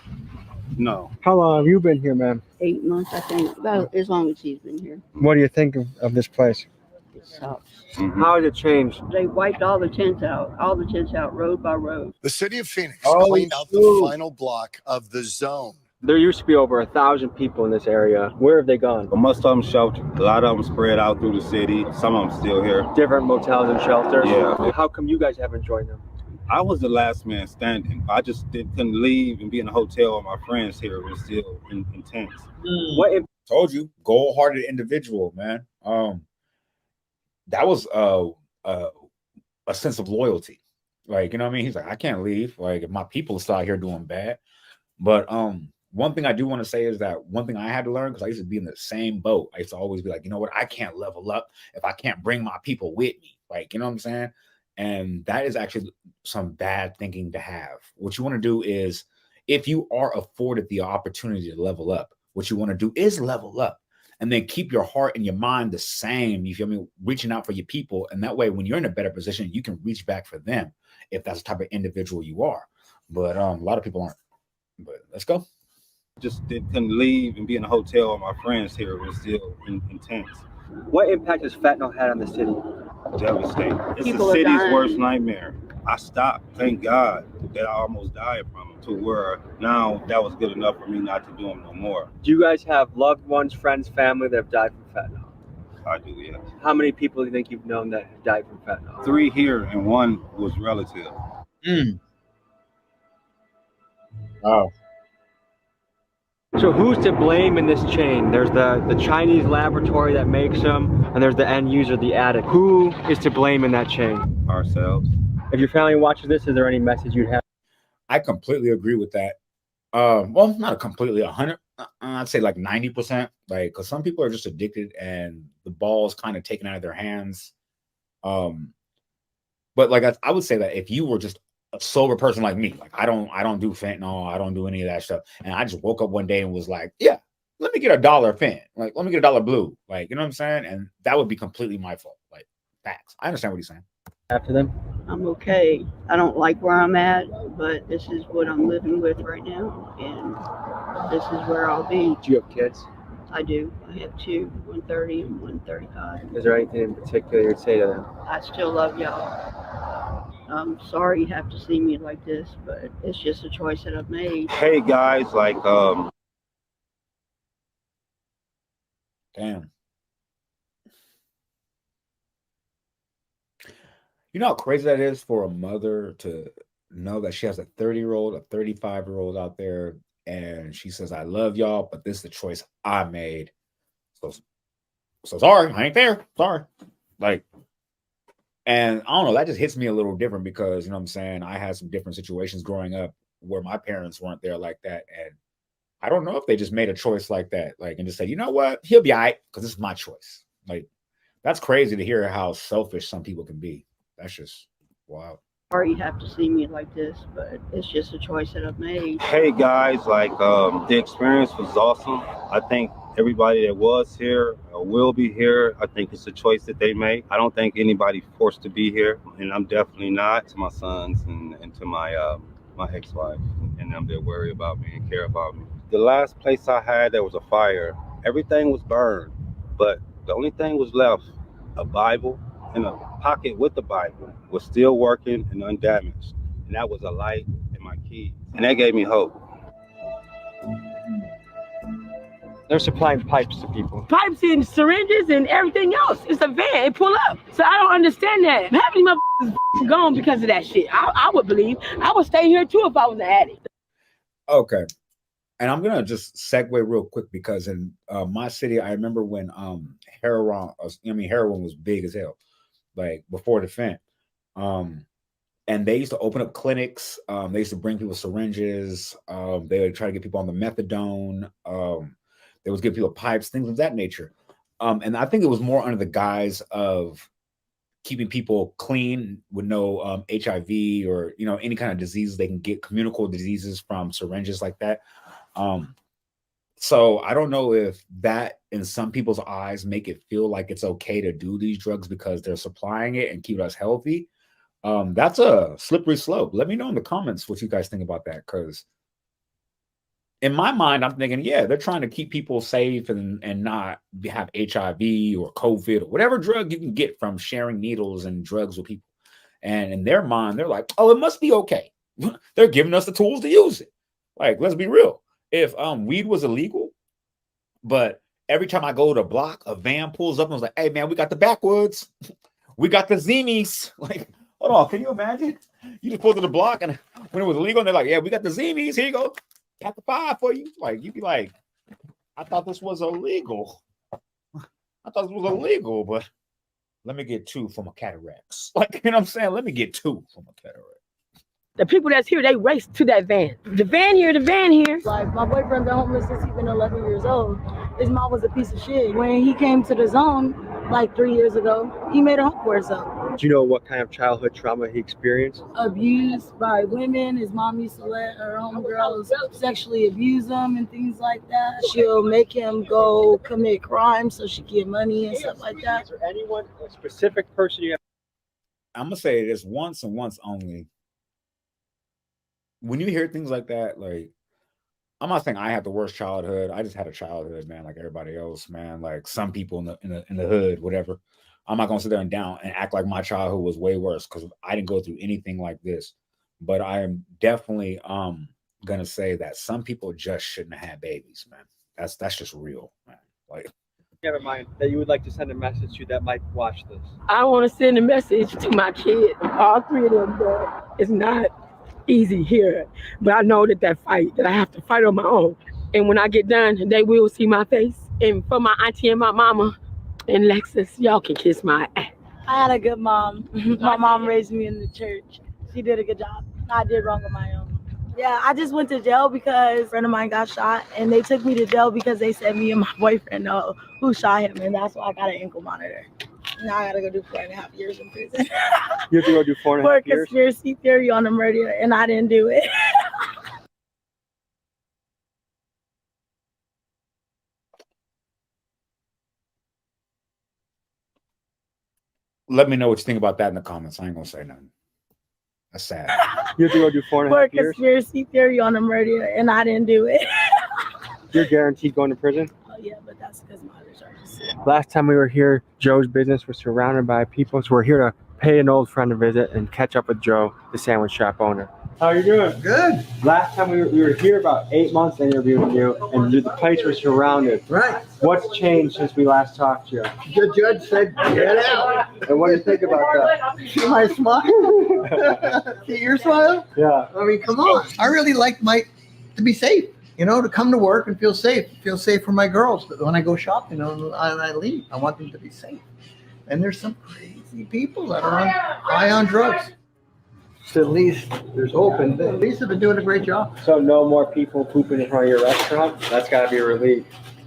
No. How long have you been here, man? 8 months, I think. About as long as he's been here. What do you think of this place? sucks. How has it changed? They wiped all the tents out, road by road. The city of Phoenix Oh, cleaned out the shoot. final block of the zone. There used to be over 1,000 people in this area. Where have they gone? But most of them sheltered. A lot of them spread out through the city. Some of them still here. Different motels and shelters? Yeah. How come you guys haven't joined them? I was the last man standing. I just couldn't leave and be in a hotel with my friends here. It was still intense. What told you, goal-hearted individual, man. That was a sense of loyalty. Like, you know what I mean? He's like, I can't leave. Like, if my people are out here doing bad. But one thing I do want to say is that one thing I had to learn, because I used to be in the same boat. I used to always be like, you know what? I can't level up if I can't bring my people with me. Like, you know what I'm saying? And that is actually some bad thinking to have. What you want to do is, if you are afforded the opportunity to level up, what you want to do is level up and then keep your heart and your mind the same. You feel me? Reaching out for your people. And that way, when you're in a better position, you can reach back for them if that's the type of individual you are. But a lot of people aren't. But let's go. Just couldn't leave and be in a hotel with my friends here. It was still intense. What impact has fentanyl had on the city? Devastating. It's People the are city's dying. worst nightmare. I stopped. Thank God that I almost died from it, to where now that was good enough for me not to do them no more. Do you guys have loved ones, friends, family that have died from fentanyl? I do, yes. How many people do you think you've known that have died from fentanyl? 3 here and 1 was relative. Wow. So who's to blame in this chain? There's the Chinese laboratory that makes them, and there's the end user, the addict. Who is to blame in that chain? Ourselves. If your family watches this, is there any message you'd have? I completely agree with that. Well, not completely 100. I'd say like 90%. Like, because some people are just addicted and the ball is kind of taken out of their hands. But like I would say that if you were just a sober person like me, like I don't do fentanyl, I don't do any of that stuff, and I just woke up one day and was like, yeah, let me get $1 fent, like let me get $1 blue, like, you know what I'm saying? And that would be completely my fault. Like, facts. I understand what he's saying. After them, I'm okay. I don't like where I'm at, but this is what I'm living with right now, and this is where I'll be. do you have kids? I do. I have 2, 130 and 135. Is there anything in particular you'd say to them? I still love y'all. I'm sorry you have to see me like this, but it's just a choice that I've made. Hey guys, like Damn. You know how crazy that is for a mother to know that she has a 30-year-old, a 35-year-old out there, and she says, I love y'all, but this is the choice I made. So sorry, I ain't there. Sorry. Like, and I don't know, that just hits me a little different because, you know what I'm saying, I had some different situations growing up where my parents weren't there like that. And I don't know if they just made a choice like that, like, and just said, you know what, he'll be all right because this is my choice. Like, that's crazy to hear how selfish some people can be. That's just wild. Sorry you have to see me like this, but it's just a choice that I've made. hey guys, like the experience was awesome. I think everybody that was here or will be here, I think it's a choice that they make. I don't think anybody forced to be here, and I'm definitely not. To my sons and to my my ex-wife and them that worry about me and care about me. The last place I had, there was a fire. Everything was burned, but the only thing was left, a Bible and a pocket with the Bible was still working and undamaged. And that was a light and my keys. And that gave me hope. They're supplying pipes to people. Pipes and syringes and everything else. It's a van. It pull up. So I don't understand that. Half of these motherfuckers gone because of that shit. I would believe. I would stay here too if I was an addict. Okay. And I'm gonna just segue real quick because in my city, I remember when heroin was big as hell, like before the fent. And they used to open up clinics. They used to bring people syringes. They would try to get people on the methadone. They would give people pipes, things of that nature. And I think it was more under the guise of keeping people clean with no HIV or, you know, any kind of diseases they can get, communicable diseases from syringes like that. So I don't know if that in some people's eyes make it feel like it's okay to do these drugs because they're supplying it and keep us healthy. That's a slippery slope. Let me know in the comments what you guys think about that, because in my mind, I'm thinking, yeah, they're trying to keep people safe and not have HIV or COVID or whatever drug you can get from sharing needles and drugs with people. And in their mind, they're like, oh, it must be okay. They're giving us the tools to use it. Like, let's be real. If weed was illegal, but every time I go to a block, a van pulls up and was like, hey, man, we got the backwoods. We got the Zemies. Like, hold on, can you imagine? You just pull to the block and when it was illegal, and they're like, yeah, we got the Zemies. Here you go. Pack the 5 for you. Like, you'd be like, I thought this was illegal. I thought this was illegal, but let me get 2 from a cataracts. Like, you know what I'm saying? Let me get 2 from a cataract. The people that's here, they race to that van. The van here, the van here. Like, my boyfriend been homeless since he's been 11 years old. His mom was a piece of shit. When he came to the zone, like 3 years ago, he made a home for himself. Do you know what kind of childhood trauma he experienced? Abused by women. His mom used to let her homegirls sexually abuse him and things like that. She'll make him go commit crimes so she can get money and stuff like that. Is there anyone, a specific person you have? I'm going to say this once and once only. When you hear things like that, like, I'm not saying I had the worst childhood. I just had a childhood, man, like everybody else, man. Like some people in the hood, whatever. I'm not gonna sit there and act like my childhood was way worse because I didn't go through anything like this. But I am definitely gonna say that some people just shouldn't have had babies, man. That's just real, man. Like, You have in mind that you would like to send a message to that might watch this? I want to send a message to my kid, all 3 of them, but it's not easy here. But I know that fight, that I have to fight on my own. And when I get done, they will see my face. And for my auntie and my mama and Lexus, y'all can kiss my ass. I had a good mom. My mom raised me in the church. She did a good job. I did wrong on my own. Yeah, I just went to jail because a friend of mine got shot, and they took me to jail because they said me and my boyfriend know who shot him, and that's why I got an ankle monitor. Now I gotta go do 4.5 years in prison. You have to go do 4.5 years? For conspiracy theory on a murder, and I didn't do it. let me know what you think about that in the comments. I ain't gonna say nothing. That's sad. You have to go do 4.5 years? For conspiracy theory on a murder, and I didn't do it. You're guaranteed going to prison? Oh yeah, but that's because my other charges. Last time we were here, Joe's business was surrounded by people, so we're here to pay an old friend a visit and catch up with Joe, the sandwich shop owner. How are you doing? Good. Last time we were here about 8 months interviewing you, and the place was surrounded. Right. What's changed since we last talked to you? The judge said, get out. And what do you think about that? See my smile? See your smile? Yeah. I mean, come on. I really like to be safe, to come to work and feel safe for my girls. But when I go shopping and I leave, I want them to be safe. And there's some crazy people that are high on drugs. So at least there's hope, and at least have been doing a great job. So no more people pooping in front of your restaurant? That's got to be a relief.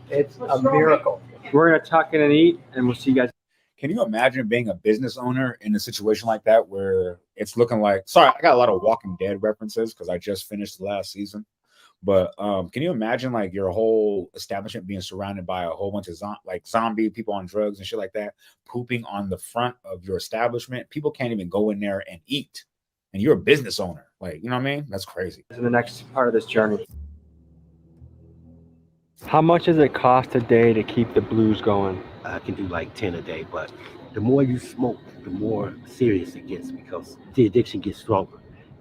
It's a miracle. We're going to tuck in and eat, and we'll see you guys. Can you imagine being a business owner in a situation like that where it's looking like, sorry, I got a lot of Walking Dead references because I just finished the last season. But can you imagine like your whole establishment being surrounded by a whole bunch of zombie people on drugs and shit like that, pooping on the front of your establishment? People can't even go in there and eat. And you're a business owner. Like, you know what I mean? That's crazy. In the next part of this journey. How much does it cost a day to keep the blues going? I can do like 10 a day, but the more you smoke, the more serious it gets because the addiction gets stronger.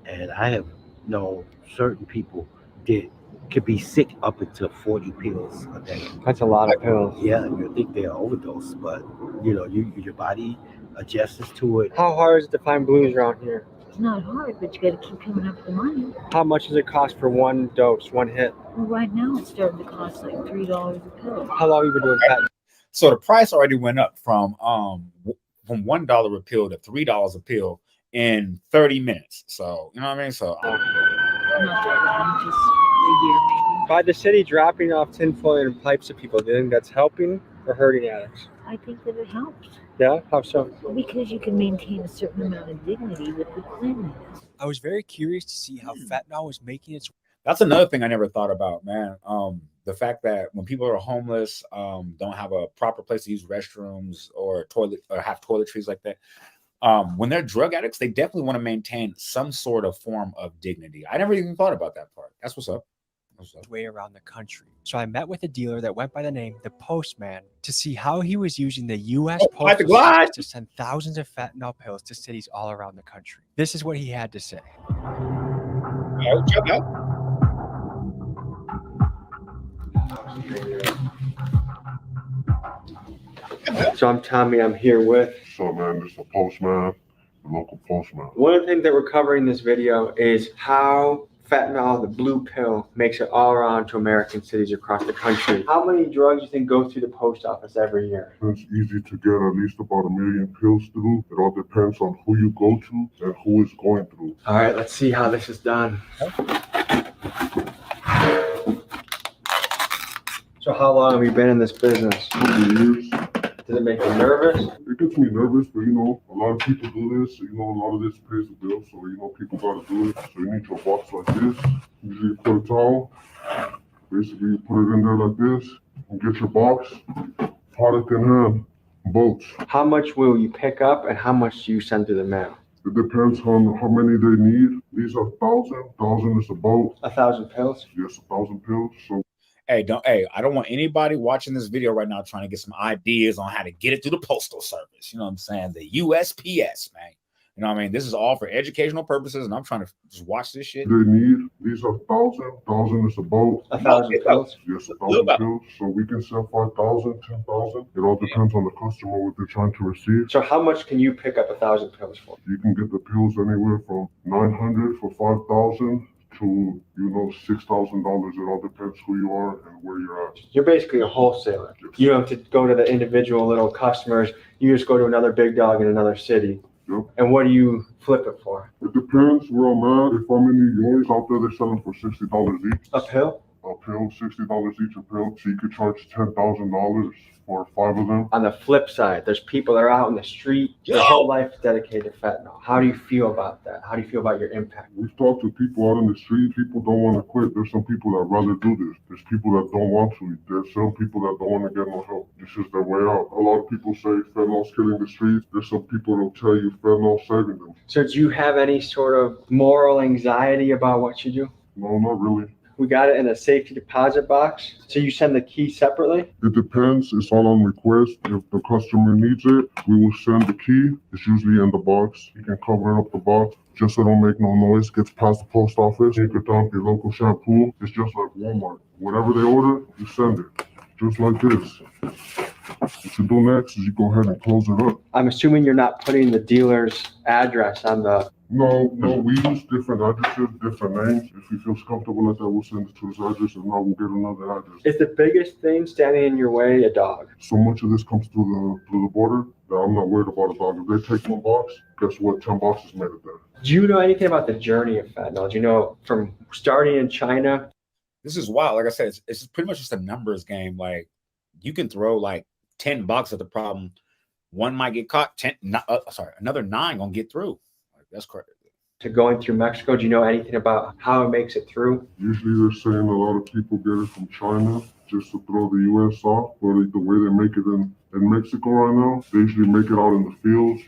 And I have known certain people that could be sick up until 40 pills a day. That's a lot of pills. Yeah, you think they're overdose, but your body adjusts to it. How hard is it to find blues around here? It's not hard, but you got to keep coming up with the money. How much does it cost for one dose, one hit? Well, right now it's starting to cost like $3 a pill. How long have you been doing that? So the price already went up from $1 a pill to $3 a pill in 30 minutes. So you know what I mean? So by the city dropping off tinfoil and pipes to people, do you think that's helping or hurting addicts? I think that it helps. Yeah? How so? Because you can maintain a certain amount of dignity with the cleanliness. I was very curious to see how fentanyl was making its. That's another thing I never thought about, man. The fact that when people are homeless, don't have a proper place to use restrooms or have toiletries like that. When they're drug addicts, they definitely want to maintain some sort of form of dignity. I never even thought about that part. That's what's up. way around the country. So I met with a dealer that went by the name The Postman to see how he was using the U.S. Postal Service to send thousands of fentanyl pills to cities all around the country. This is what he had to say. So I'm Tommy, I'm here with... So man, this is the postman, the local postman. One of the things that we're covering in this video is how fentanyl, the blue pill, makes it all around to American cities across the country. How many drugs do you think go through the post office every year? It's easy to get at least about 1 million pills through. It all depends on who you go to and who is going through. All right, let's see how this is done. So how long have you been in this business? 2 years. Does it make you nervous? It gets me nervous, but a lot of people do this. A lot of this pays the bill, so people gotta do it. So you need your box like this. Usually you put a towel. Basically you put it in there like this and get your box. Product in hand. Boats. How much will you pick up and how much do you send through the mail? It depends on how many they need. These are 1,000. 1,000 is a boat. 1,000 pills? Yes, 1,000 pills. So I don't want anybody watching this video right now trying to get some ideas on how to get it through the postal service. You know what I'm saying? The USPS, man. You know what I mean? This is all for educational purposes, and I'm trying to just watch this shit. They need, these are 1,000. 1,000 is a boat. 1,000 pills? Yes, 1,000 pills. So we can sell 5,000, 10,000. It all depends on the customer, what they're trying to receive. So how much can you pick up 1,000 pills for? You can get the pills anywhere from 900 for 5,000 to $6,000. It all depends who you are and where you're at. You're basically a wholesaler. You don't have to go to the individual little customers. You just go to another big dog in another city. Yep. And what do you flip it for? It depends where I'm at. If I'm in New York, out there they're selling for $60 each. A pill? A pill, $60 each a pill. So you could charge $10,000 for 5 of them. On the flip side, there's people that are out in the street, their whole life is dedicated to fentanyl. How do you feel about that? How do you feel about your impact? We've talked to people out in the street. People don't want to quit. There's some people that rather do this. There's people that don't want to. There's some people that don't want to get no help. This is their way out. A lot of people say fentanyl's killing the streets. There's some people that'll tell you fentanyl's saving them. So do you have any sort of moral anxiety about what you do? No, not really. We got it in a safety deposit box. So you send the key separately? It depends. It's all on request. If the customer needs it, we will send the key. It's usually in the box. You can cover up the box just so it don't make no noise. Gets past the post office. You could dump your local shampoo. It's just like Walmart. Whatever they order, you send it. Just like this. What you do next is you go ahead and close it up. I'm assuming you're not putting the dealer's address on the... No, we use different addresses, different names. If he feels comfortable like that, we'll send it to his address. If not, we'll get another address. Is the biggest thing standing in your way a dog? So much of this comes through the border that I'm not worried about a dog. If they take 1 box, guess what? 10 boxes made it there. Do you know anything about the journey of fentanyl? Do you know from starting in China? This is wild. Like I said, it's pretty much just a numbers game. Like you can throw like 10 bucks at the problem. One might get caught. Another 9 gonna get through. That's correct. To going through Mexico, do you know anything about how it makes it through? Usually they're saying a lot of people get it from China just to throw the U.S. off, but the way they make it in Mexico right now, they usually make it out in the fields,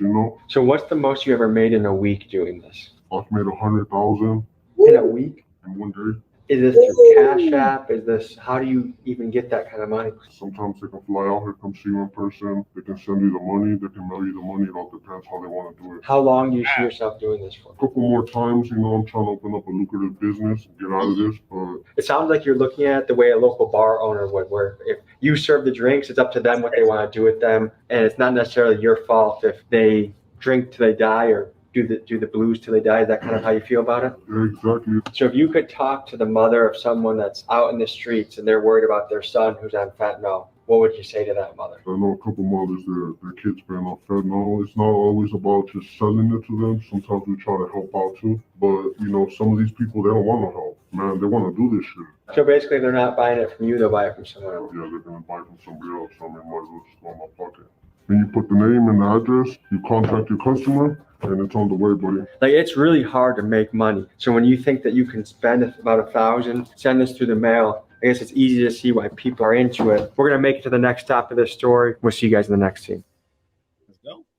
So what's the most you ever made in a week doing this? I've made 100,000. In a week? In 1 day. Is this through Cash App? How do you even get that kind of money? Sometimes they can fly out here, come see you in person. They can send you the money. They can mail you the money. It all depends how they want to do it. How long do you see yourself doing this for? A couple more times, I'm trying to open up a lucrative business and get out of this. But it sounds like you're looking at it the way a local bar owner would, where if you serve the drinks, it's up to them what they want to do with them. And it's not necessarily your fault if they drink till they die or do the blues till they die. Is that kind of how you feel about it? Yeah, exactly. So if you could talk to the mother of someone that's out in the streets and they're worried about their son who's on fentanyl, what would you say to that mother? I know a couple mothers, their kids been on fentanyl. It's not always about just selling it to them. Sometimes we try to help out too. But, some of these people, they don't want no help. Man, they want to do this shit. So basically, they're not buying it from you, they'll buy it from someone else. Yeah, they're going to buy it from somebody else. I mean, might as well just go in my pocket. Then you put the name and the address, you contact your customer, and it's on the way, buddy. Like, it's really hard to make money. So when you think that you can spend about 1,000, send this through the mail, I guess it's easy to see why people are into it. We're going to make it to the next stop of this story. We'll see you guys in the next scene.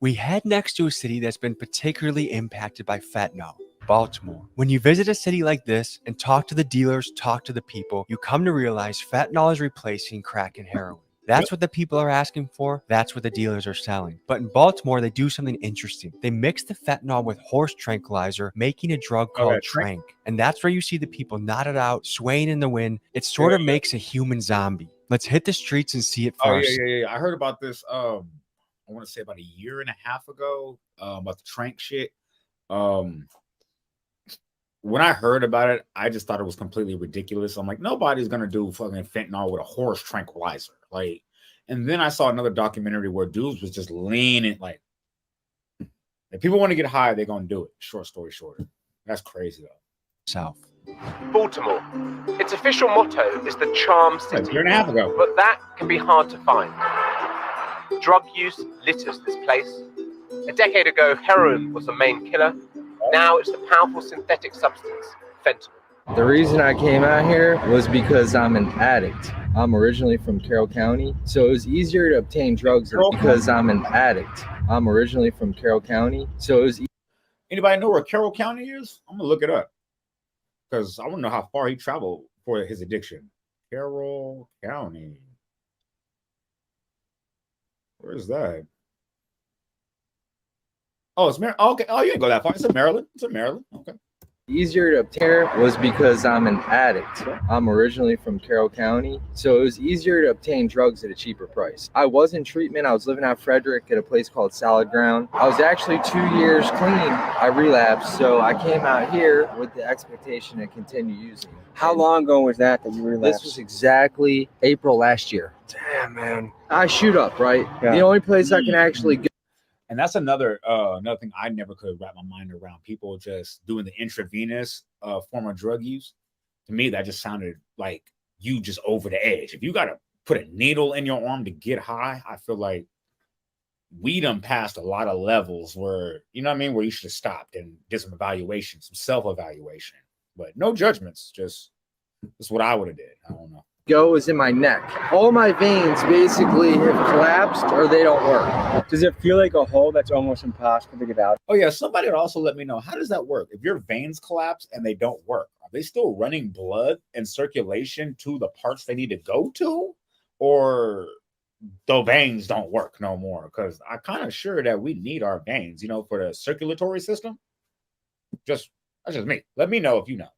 We head next to a city that's been particularly impacted by fentanyl. Baltimore. When you visit a city like this and talk to the dealers, talk to the people, you come to realize fentanyl is replacing crack and heroin. That's what the people are asking for. That's what the dealers are selling. But in Baltimore, they do something interesting. They mix the fentanyl with horse tranquilizer, making a drug called trank. And that's where you see the people knotted out, swaying in the wind. It sort of makes a human zombie. Let's hit the streets and see it for ourselves. I heard about this. I want to say about a year and a half ago. About the trank shit. When I heard about it, I just thought it was completely ridiculous. I'm like, nobody's gonna do fucking fentanyl with a horse tranquilizer. Like, and then I saw another documentary where dudes was just leaning like, if people want to get high, they're gonna do it. Short story shorter. That's crazy though. South. Baltimore. Its official motto is the Charm City. A year and a half ago. But that can be hard to find. Drug use litters this place. A decade ago, heroin was the main killer. Now it's the powerful synthetic substance, fentanyl. The reason I came out here was because I'm an addict. I'm originally from Carroll County, so it was easier to obtain drugs because I'm an addict. I'm originally from Carroll County, so it was. Anybody know where Carroll County is? I'm gonna look it up because I want to know how far he traveled for his addiction. Carroll County. Where is that? Oh, it's Maryland. Okay. Oh, you didn't go that far. It's in Maryland. It's in Maryland. Okay. Easier to obtain was because I'm an addict. I'm originally from Carroll County, so it was easier to obtain drugs at a cheaper price. I was in treatment. I was living out Frederick at a place called Salad Ground. I was actually 2 years clean. I relapsed, so I came out here with the expectation to continue using. How long ago was that you relapsed? This was exactly April last year. Damn, man. I shoot up, right? Yeah. The only place I can actually go. And that's another thing I never could wrap my mind around. People just doing the intravenous form of drug use. To me, that just sounded like you just over the edge. If you got to put a needle in your arm to get high, I feel like we done passed a lot of levels where, you know what I mean, where you should have stopped and did some evaluation, some self-evaluation. But no judgments, just that's what I would have did. I don't know. Go is in my neck. All my veins basically have collapsed or they don't work. Does it feel like a hole that's almost impossible to get out? Oh yeah, somebody would also let me know, how does that work? If your veins collapse and they don't work, are they still running blood and circulation to the parts they need to go to? Or the veins don't work no more? Because I'm kind of sure that we need our veins, you know, for the circulatory system. That's just me. Let me know if you know.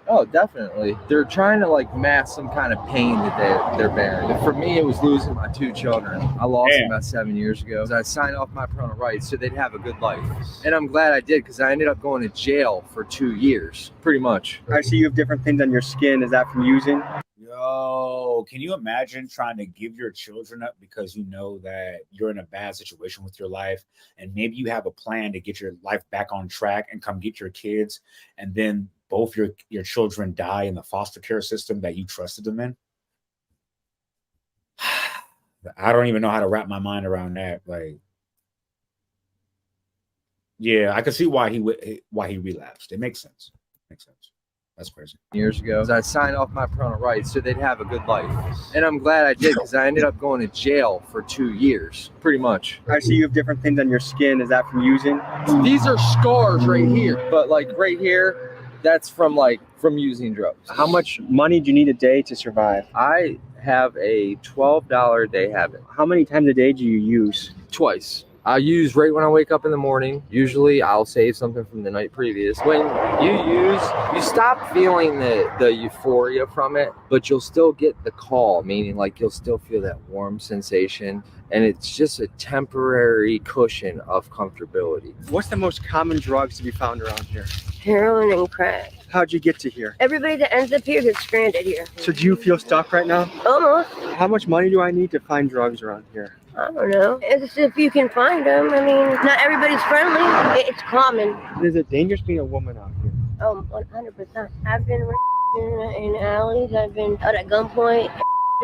Oh, definitely. They're trying to like mask some kind of pain that they're bearing. For me, it was losing my 2 children. I lost them about 7 years ago. I signed off my parental rights so they'd have a good life. And I'm glad I did because I ended up going to jail for 2 years, pretty much. I see you have different things on your skin. Is that from using? Yo, can you imagine trying to give your children up because you know that you're in a bad situation with your life and maybe you have a plan to get your life back on track and come get your kids, and then both your children die in the foster care system that you trusted them in? I don't even know how to wrap my mind around that. Like, yeah, I can see why he relapsed. It makes sense. That's crazy. Years ago, I signed off my parental rights so they'd have a good life. And I'm glad I did because I ended up going to jail for 2 years, pretty much. I see you have different things on your skin. Is that from using? These are scars right here, but like right here, that's from using drugs. How much money do you need a day to survive? I have a $12 a day habit. How many times a day do you use? Twice. I use right when I wake up in the morning. Usually I'll save something from the night previous. When you use, you stop feeling the euphoria from it, but you'll still get the call, meaning like you'll still feel that warm sensation. And it's just a temporary cushion of comfortability. What's the most common drugs to be found around here? Heroin and crack. How'd you get to here? Everybody that ends up here gets stranded here. So do you feel stuck right now? Almost. How much money do I need to find drugs around here? I don't know. It's if you can find them. I mean, not everybody's friendly. It's common. Is it dangerous being a woman out here? 100%. I've been in alleys. I've been out at gunpoint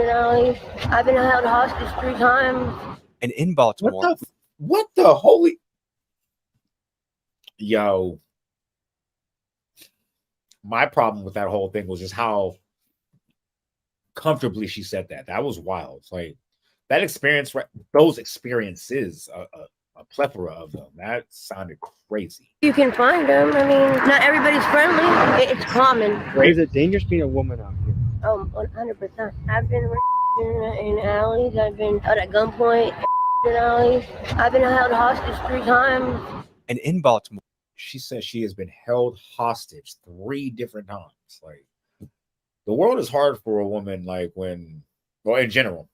in alleys. I've been held hostage 3 times. And in Baltimore. What the holy... Yo. My problem with that whole thing was just how comfortably she said that. That was wild. Like, that experience, those experiences a plethora of them. That sounded crazy. You can find them. I mean, not everybody's friendly. It's common. Is it dangerous being a woman out here? 100%. I've been in alleys. I've been out at gunpoint in alleys. I've been held hostage 3 times. And in Baltimore, she says she has been held hostage 3 different times. Like, the world is hard for a woman, like when, well, in general.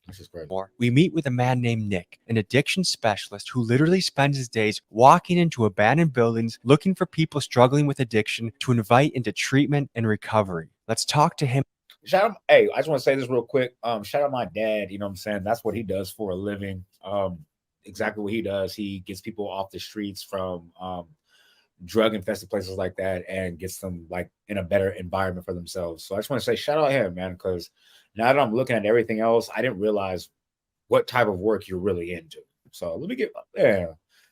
This is great. We meet with a man named Nick, an addiction specialist who literally spends his days walking into abandoned buildings looking for people struggling with addiction to invite into treatment and recovery. Let's talk to him. Shout out, hey, I just want to say this real quick. Shout out my dad, you know what I'm saying? That's what he does for a living. Exactly what he does. He gets people off the streets from drug infested places like that and gets them like in a better environment for themselves. So I just want to say shout out him, man, because now that I'm looking at everything else, I didn't realize what type of work you're really into. So let me get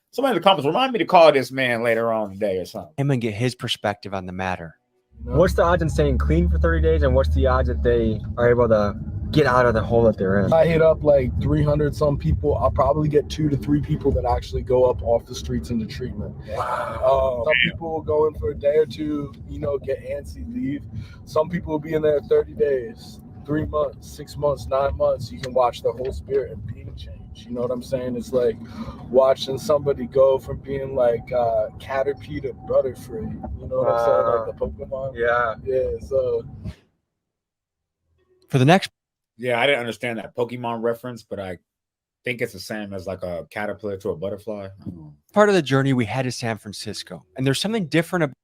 somebody in the comments remind me to call this man later on today or something. Him and get his perspective on the matter. What's the odds in staying clean for 30 days, and what's the odds that they are able to get out of the hole that they're in? I hit up like 300 some people. I'll probably get 2 to 3 people that actually go up off the streets into treatment. Wow. Some people will go in for a day or 2, you know, get antsy, leave. Some people will be in there 30 days, 3 months, 6 months, 9 months. You can watch the whole spirit and being changed. You know what I'm saying? It's like watching somebody go from being like Caterpie to Butterfree. You know what I'm saying? Like the Pokemon. Yeah. Yeah. So for the next. Yeah, I didn't understand that Pokemon reference, but I think it's the same as like a caterpillar to a butterfly. Part of the journey, we head to San Francisco, and there's something different about.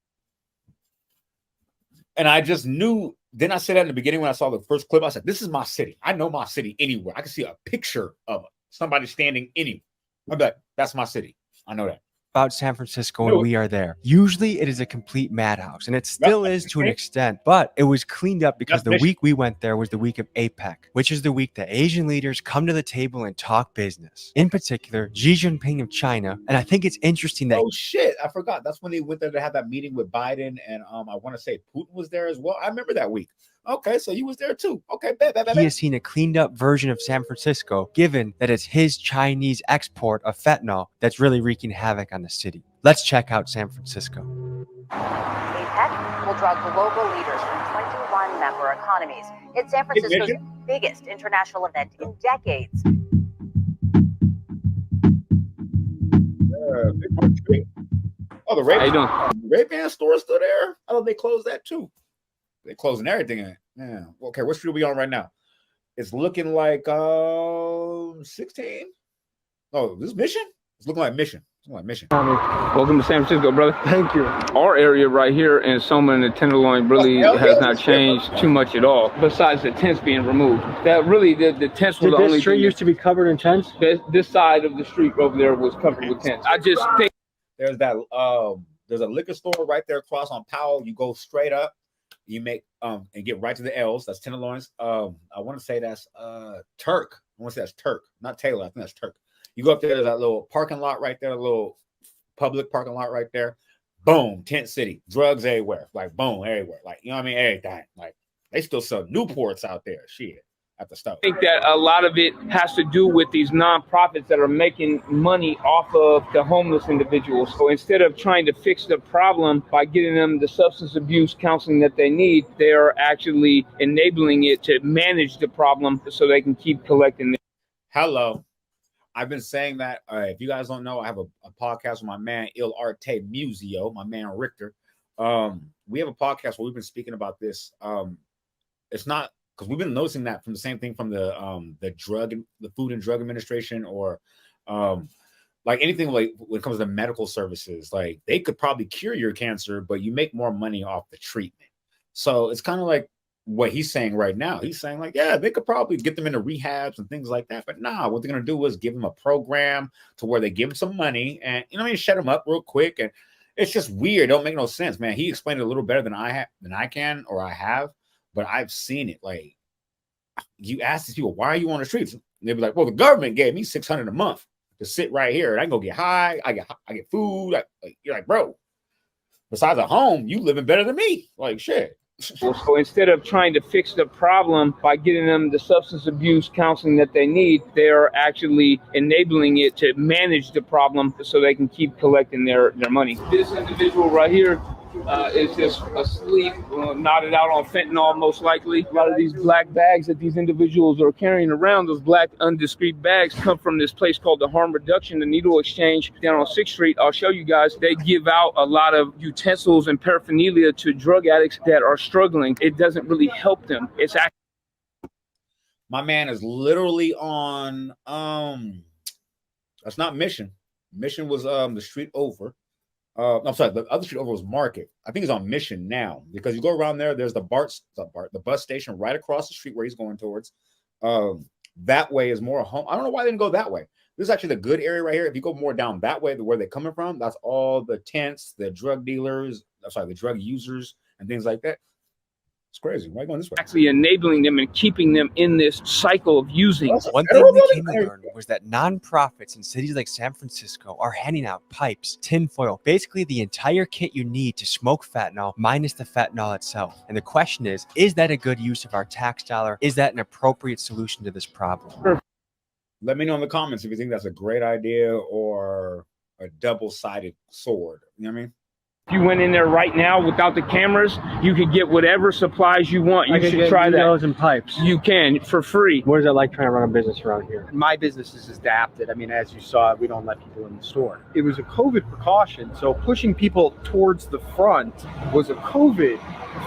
And I just knew. Then I said that in the beginning when I saw the first clip. I said, "This is my city. I know my city anywhere. I can see a picture of somebody standing anywhere. I'm like, that's my city. I know that." About San Francisco when we are there. Usually it is a complete madhouse, and it still is to an extent, but it was cleaned up because the week we went there was the week of APEC, which is the week that Asian leaders come to the table and talk business. In particular, Xi Jinping of China, and I think it's interesting that— Oh shit, I forgot. That's when they went there to have that meeting with Biden, and I want to say Putin was there as well. I remember that week. Okay, so you was there too. Okay, he has seen a cleaned up version of San Francisco, given that it's his Chinese export of fentanyl that's really wreaking havoc on the city. Let's check out San Francisco. APEC will draw global leaders from 21 member economies. It's San Francisco's biggest international event in decades. Oh, the Ray-Ban store is still there? I thought they closed that too. They're closing everything in. Yeah. Okay, what street are we on right now? It's looking like 16. Oh, this is Mission? It's looking like Mission. It's looking like Mission. Welcome to San Francisco, brother. Thank you. Our area right here in Soma and the Tenderloin really has not changed too much at all, besides the tents being removed. That really, the tents were the only thing. This street used to be covered in tents? This side of the street over there was covered with tents. I just think there's that there's a liquor store right there across on Powell. You go straight up. You make and get right to the L's. That's Tenderloins. I want to say that's Turk. I want to say that's Turk, not Taylor. I think that's Turk. You go up there, there's that little parking lot right there, a little public parking lot right there. Boom, tent city, drugs everywhere. Like boom, everywhere. Like, you know what I mean? Everything. Like they still sell Newports out there. Shit. At the stove. I think that a lot of it has to do with these nonprofits that are making money off of the homeless individuals. So instead of trying to fix the problem by getting them the substance abuse counseling that they need, they are actually enabling it to manage the problem so they can keep collecting. Hello. I've been saying that. If you guys don't know, I have a podcast with my man Il Arte Museo, my man Richter. We have a podcast where we've been speaking about this. It's not because we've been noticing that from the same thing from the Food and Drug Administration, or like anything like when it comes to medical services, like they could probably cure your cancer, but you make more money off the treatment. So it's kind of like what he's saying right now. He's saying like, yeah, they could probably get them into rehabs and things like that, but nah, what they're gonna do is give them a program to where they give them some money and, you know, shut them up real quick. And it's just weird. Don't make no sense, man. He explained it a little better than I can, but I've seen it. Like, you ask these people, why are you on the streets? And they'll be like, well, the government gave me $600 a month to sit right here, and I can go get high. I get food. You're like, bro, besides a home, you living better than me. Like, shit. So instead of trying to fix the problem by getting them the substance abuse counseling that they need, they are actually enabling it to manage the problem so they can keep collecting their money. This individual right here is just asleep, nodded out on fentanyl, most likely. A lot of these black bags that these individuals are carrying around, those black undiscreet bags, come from this place called the Harm Reduction, the Needle Exchange down on 6th Street. I'll show you guys. They give out a lot of utensils and paraphernalia to drug addicts that are struggling. It doesn't really help them. It's actually... My man is literally on, that's not Mission. Mission was the street over. I'm sorry, the other street over was Market. I think he's on Mission now because you go around there. There's the bus station right across the street where he's going towards. That way is more home. I don't know why they didn't go that way. This is actually the good area right here. If you go more down that way, where they're coming from, that's all the tents, the drug dealers, the drug users, and things like that. It's crazy. Why are you going this way? Actually enabling them and keeping them in this cycle of using. One thing we came to learn was that nonprofits in cities like San Francisco are handing out pipes, tinfoil, basically the entire kit you need to smoke fentanyl minus the fentanyl itself. And the question is that a good use of our tax dollar? Is that an appropriate solution to this problem? Let me know in the comments if you think that's a great idea or a double-sided sword. You know what I mean? If you went in there right now without the cameras, you could get whatever supplies you want. You should try that. Needles and pipes. You can for free. What is it like trying to run a business around here? My business is adapted. I mean, as you saw, we don't let people in the store. It was a COVID precaution, so pushing people towards the front was a COVID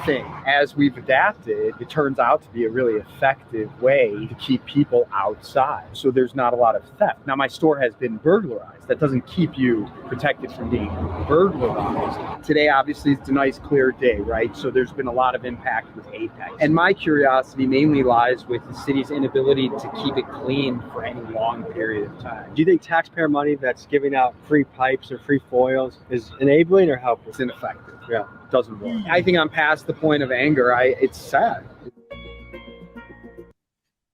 thing. As we've adapted, it turns out to be a really effective way to keep people outside. So there's not a lot of theft. Now, my store has been burglarized. That doesn't keep you protected from being burglarized. Today, obviously, it's a nice clear day, right? So there's been a lot of impact with Apex. And my curiosity mainly lies with the city's inability to keep it clean for any long period of time. Do you think taxpayer money that's giving out free pipes or free foils is enabling or helpful? It's ineffective. Yeah. It doesn't work. I think I'm past the point of anger. It's sad.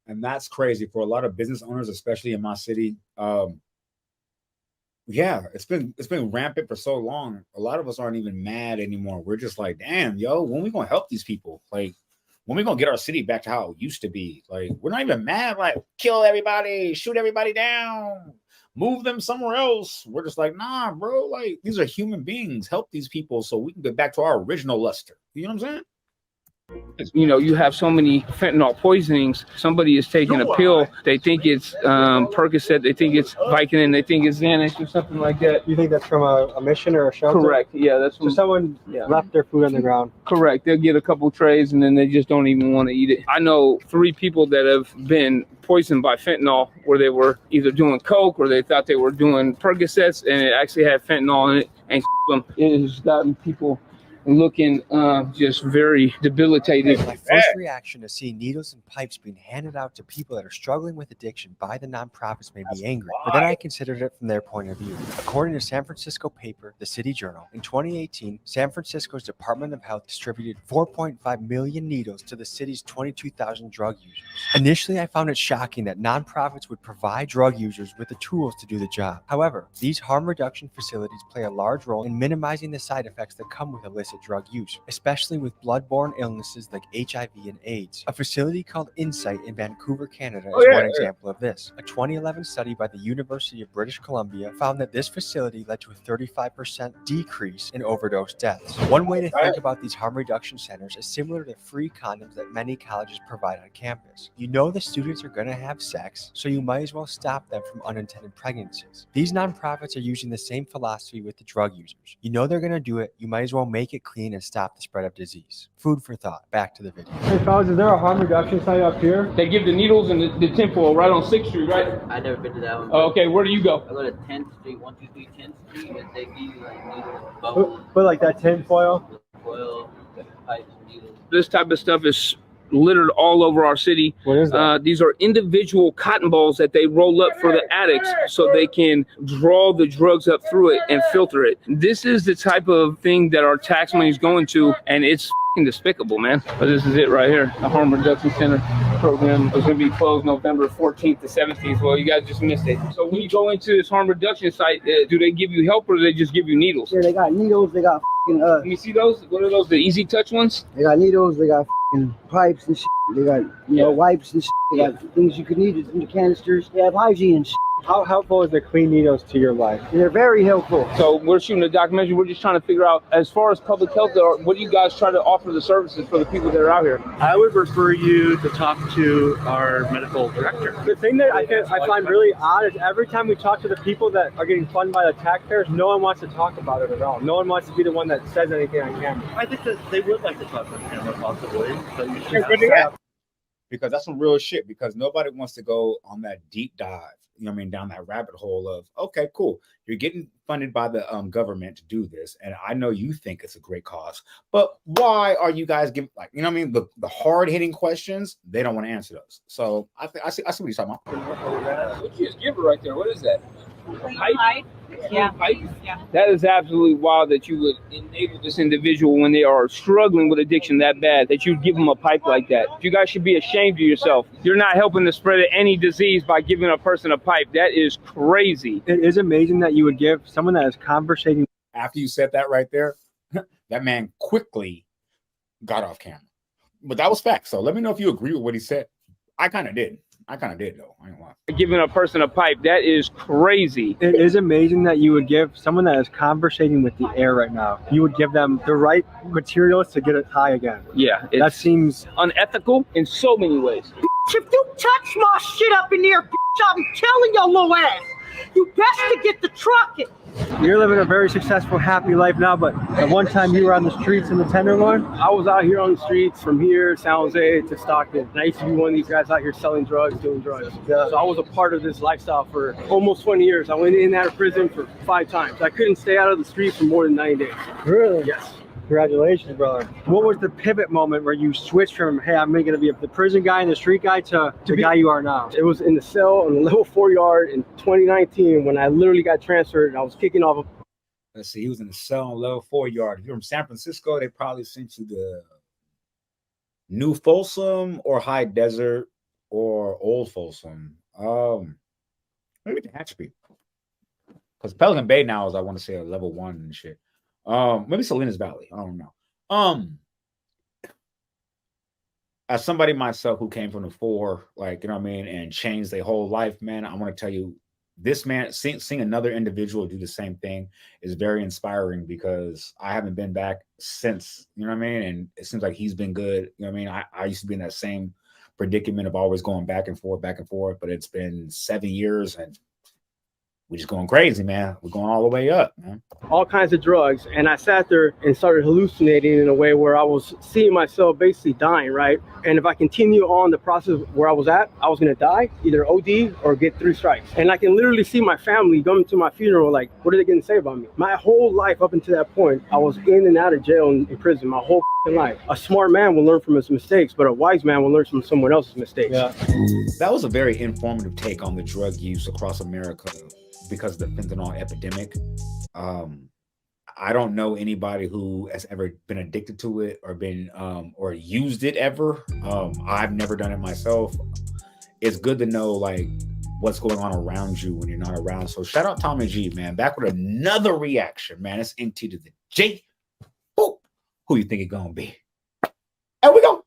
And that's crazy for a lot of business owners, especially in my city. Yeah, it's been rampant for so long. A lot of us aren't even mad anymore. We're just like, damn, yo, when we gonna help these people? Like, when we gonna get our city back to how it used to be? Like, we're not even mad, like, kill everybody, shoot everybody down, move them somewhere else. We're just like, nah, bro, like, these are human beings. Help these people so we can get back to our original luster. You know what I'm saying? You know, you have so many fentanyl poisonings. Somebody is taking a pill. They think it's Percocet. They think it's Vicodin. They think it's Xanax or something like that. You think that's from a mission or a shelter? Correct. Yeah, that's so someone left their food on the ground. Correct. They'll get a couple trays and then they just don't even want to eat it. I know 3 people that have been poisoned by fentanyl where they were either doing coke or they thought they were doing Percocets and it actually had fentanyl in it and them. It has gotten people looking just very debilitated. My first reaction to seeing needles and pipes being handed out to people that are struggling with addiction by the nonprofits made me angry, but then I considered it from their point of view. According to San Francisco paper, The City Journal, in 2018, San Francisco's Department of Health distributed 4.5 million needles to the city's 22,000 drug users. Initially, I found it shocking that nonprofits would provide drug users with the tools to do the job. However, these harm reduction facilities play a large role in minimizing the side effects that come with illicit drug use, especially with bloodborne illnesses like HIV and AIDS. A facility called Insight in Vancouver, Canada is one example of this. A 2011 study by the University of British Columbia found that this facility led to a 35% decrease in overdose deaths. One way to think about these harm reduction centers is similar to the free condoms that many colleges provide on campus. You know the students are going to have sex, so you might as well stop them from unintended pregnancies. These nonprofits are using the same philosophy with the drug users. You know they're going to do it, you might as well make it clean and stop the spread of disease. Food for thought. Back to the video. Hey fellas, is there a harm reduction site up here? They give the needles and the tinfoil right on 6th Street, right? I've never been to that one. Oh, okay, where do you go? I go to 10th Street, 123 10th Street, and they give you like needles, bubbles. But like that tin foil? Foil, pipes, needles. This type of stuff is littered all over our city. What is that? These are individual cotton balls that they roll up for the addicts so they can draw the drugs up through it and filter it. This is the type of thing that our tax money is going to, and it's despicable, man. But this is it right here, the Harm Reduction Center. program was going to be closed November 14th to 17th. Well, you guys just missed it. So when you go into this harm reduction site, do they give you help or do they just give you needles? Yeah, they got needles. They got Let me see those. What are those? The easy touch ones? They got needles. They got pipes and shit. They got wipes and shit. They got things you could need in the canisters. They have hygiene and shit. How helpful is the clean needles to your life? They're very helpful. So we're shooting a documentary. We're just trying to figure out, as far as public health, what do you guys try to offer the services for the people that are out here? I would refer you to talk to our medical director. The thing that I find really odd is every time we talk to the people that are getting funded by the taxpayers, no one wants to talk about it at all. No one wants to be the one that says anything on camera. I think that they would like to talk on camera possibly. So you should because that's some real shit, because nobody wants to go on that deep dive, you know what I mean, down that rabbit hole of, okay, cool, you're getting funded by the government to do this, and I know you think it's a great cause, but why are you guys giving, like, you know what I mean, the hard-hitting questions? They don't want to answer those. So I see what he's talking about. What you just give her right there? What is that? Pipe? Yeah. Pipe? Yeah. That is absolutely wild that you would enable this individual when they are struggling with addiction that bad, that you'd give them a pipe like that. You guys should be ashamed of yourself. You're not helping to spread any disease by giving a person a pipe. That is crazy. It is amazing that you would give someone that is conversating. After you said that right there, that man quickly got off camera. But that was fact. So let me know if you agree with what he said. I kind of did. though. I ain't gonna lie. Giving a person a pipe, that is crazy. It is amazing that you would give someone that is conversating with the air right now, you would give them the right materials to get it high again. Yeah. That seems unethical in so many ways. If you touch my shit up in there, I'm telling your little ass, you best to get the trucking. You're living a very successful, happy life now, but at one time you were on the streets in the Tenderloin? I was out here on the streets from here, San Jose to Stockton. And I used to be one of these guys out here selling drugs, doing drugs. So I was a part of this lifestyle for almost 20 years. I went in and out of prison for 5 times. I couldn't stay out of the street for more than 90 days. Really? Yes. Congratulations, brother. What was the pivot moment where you switched from, hey, I'm going to be the prison guy and the street guy to the guy you are now? It was in the cell on the level 4 yard in 2019 when I literally got transferred and I was kicking off. Let's see, he was in the cell on level 4 yard. If you're from San Francisco, they probably sent you to New Folsom or High Desert or Old Folsom. Maybe Tehachapi. Because Pelican Bay now is, I want to say, a level 1 and shit. Maybe Salinas Valley. I don't know. As somebody myself who came from the 4, like, you know what I mean, and changed their whole life, man, I want to tell you, this man, seeing another individual do the same thing is very inspiring, because I haven't been back since, you know what I mean? And it seems like he's been good. You know what I mean? I used to be in that same predicament of always going back and forth, but it's been 7 years and we're just going crazy, man. We're going all the way up, man. All kinds of drugs. And I sat there and started hallucinating in a way where I was seeing myself basically dying, right? And if I continue on the process where I was at, I was going to die, either OD or get 3 strikes. And I can literally see my family coming to my funeral like, what are they going to say about me? My whole life up until that point, I was in and out of jail and in prison my whole life. A smart man will learn from his mistakes, but a wise man will learn from someone else's mistakes. Yeah. That was a very informative take on the drug use across America because of the fentanyl epidemic. I don't know anybody who has ever been addicted to it or been or used it ever. I've never done it myself. It's good to know like what's going on around you when you're not around. So shout out Tommy G, man. Back with another reaction, man. It's NT to the J. Boop. Who you think it's gonna be? And we go.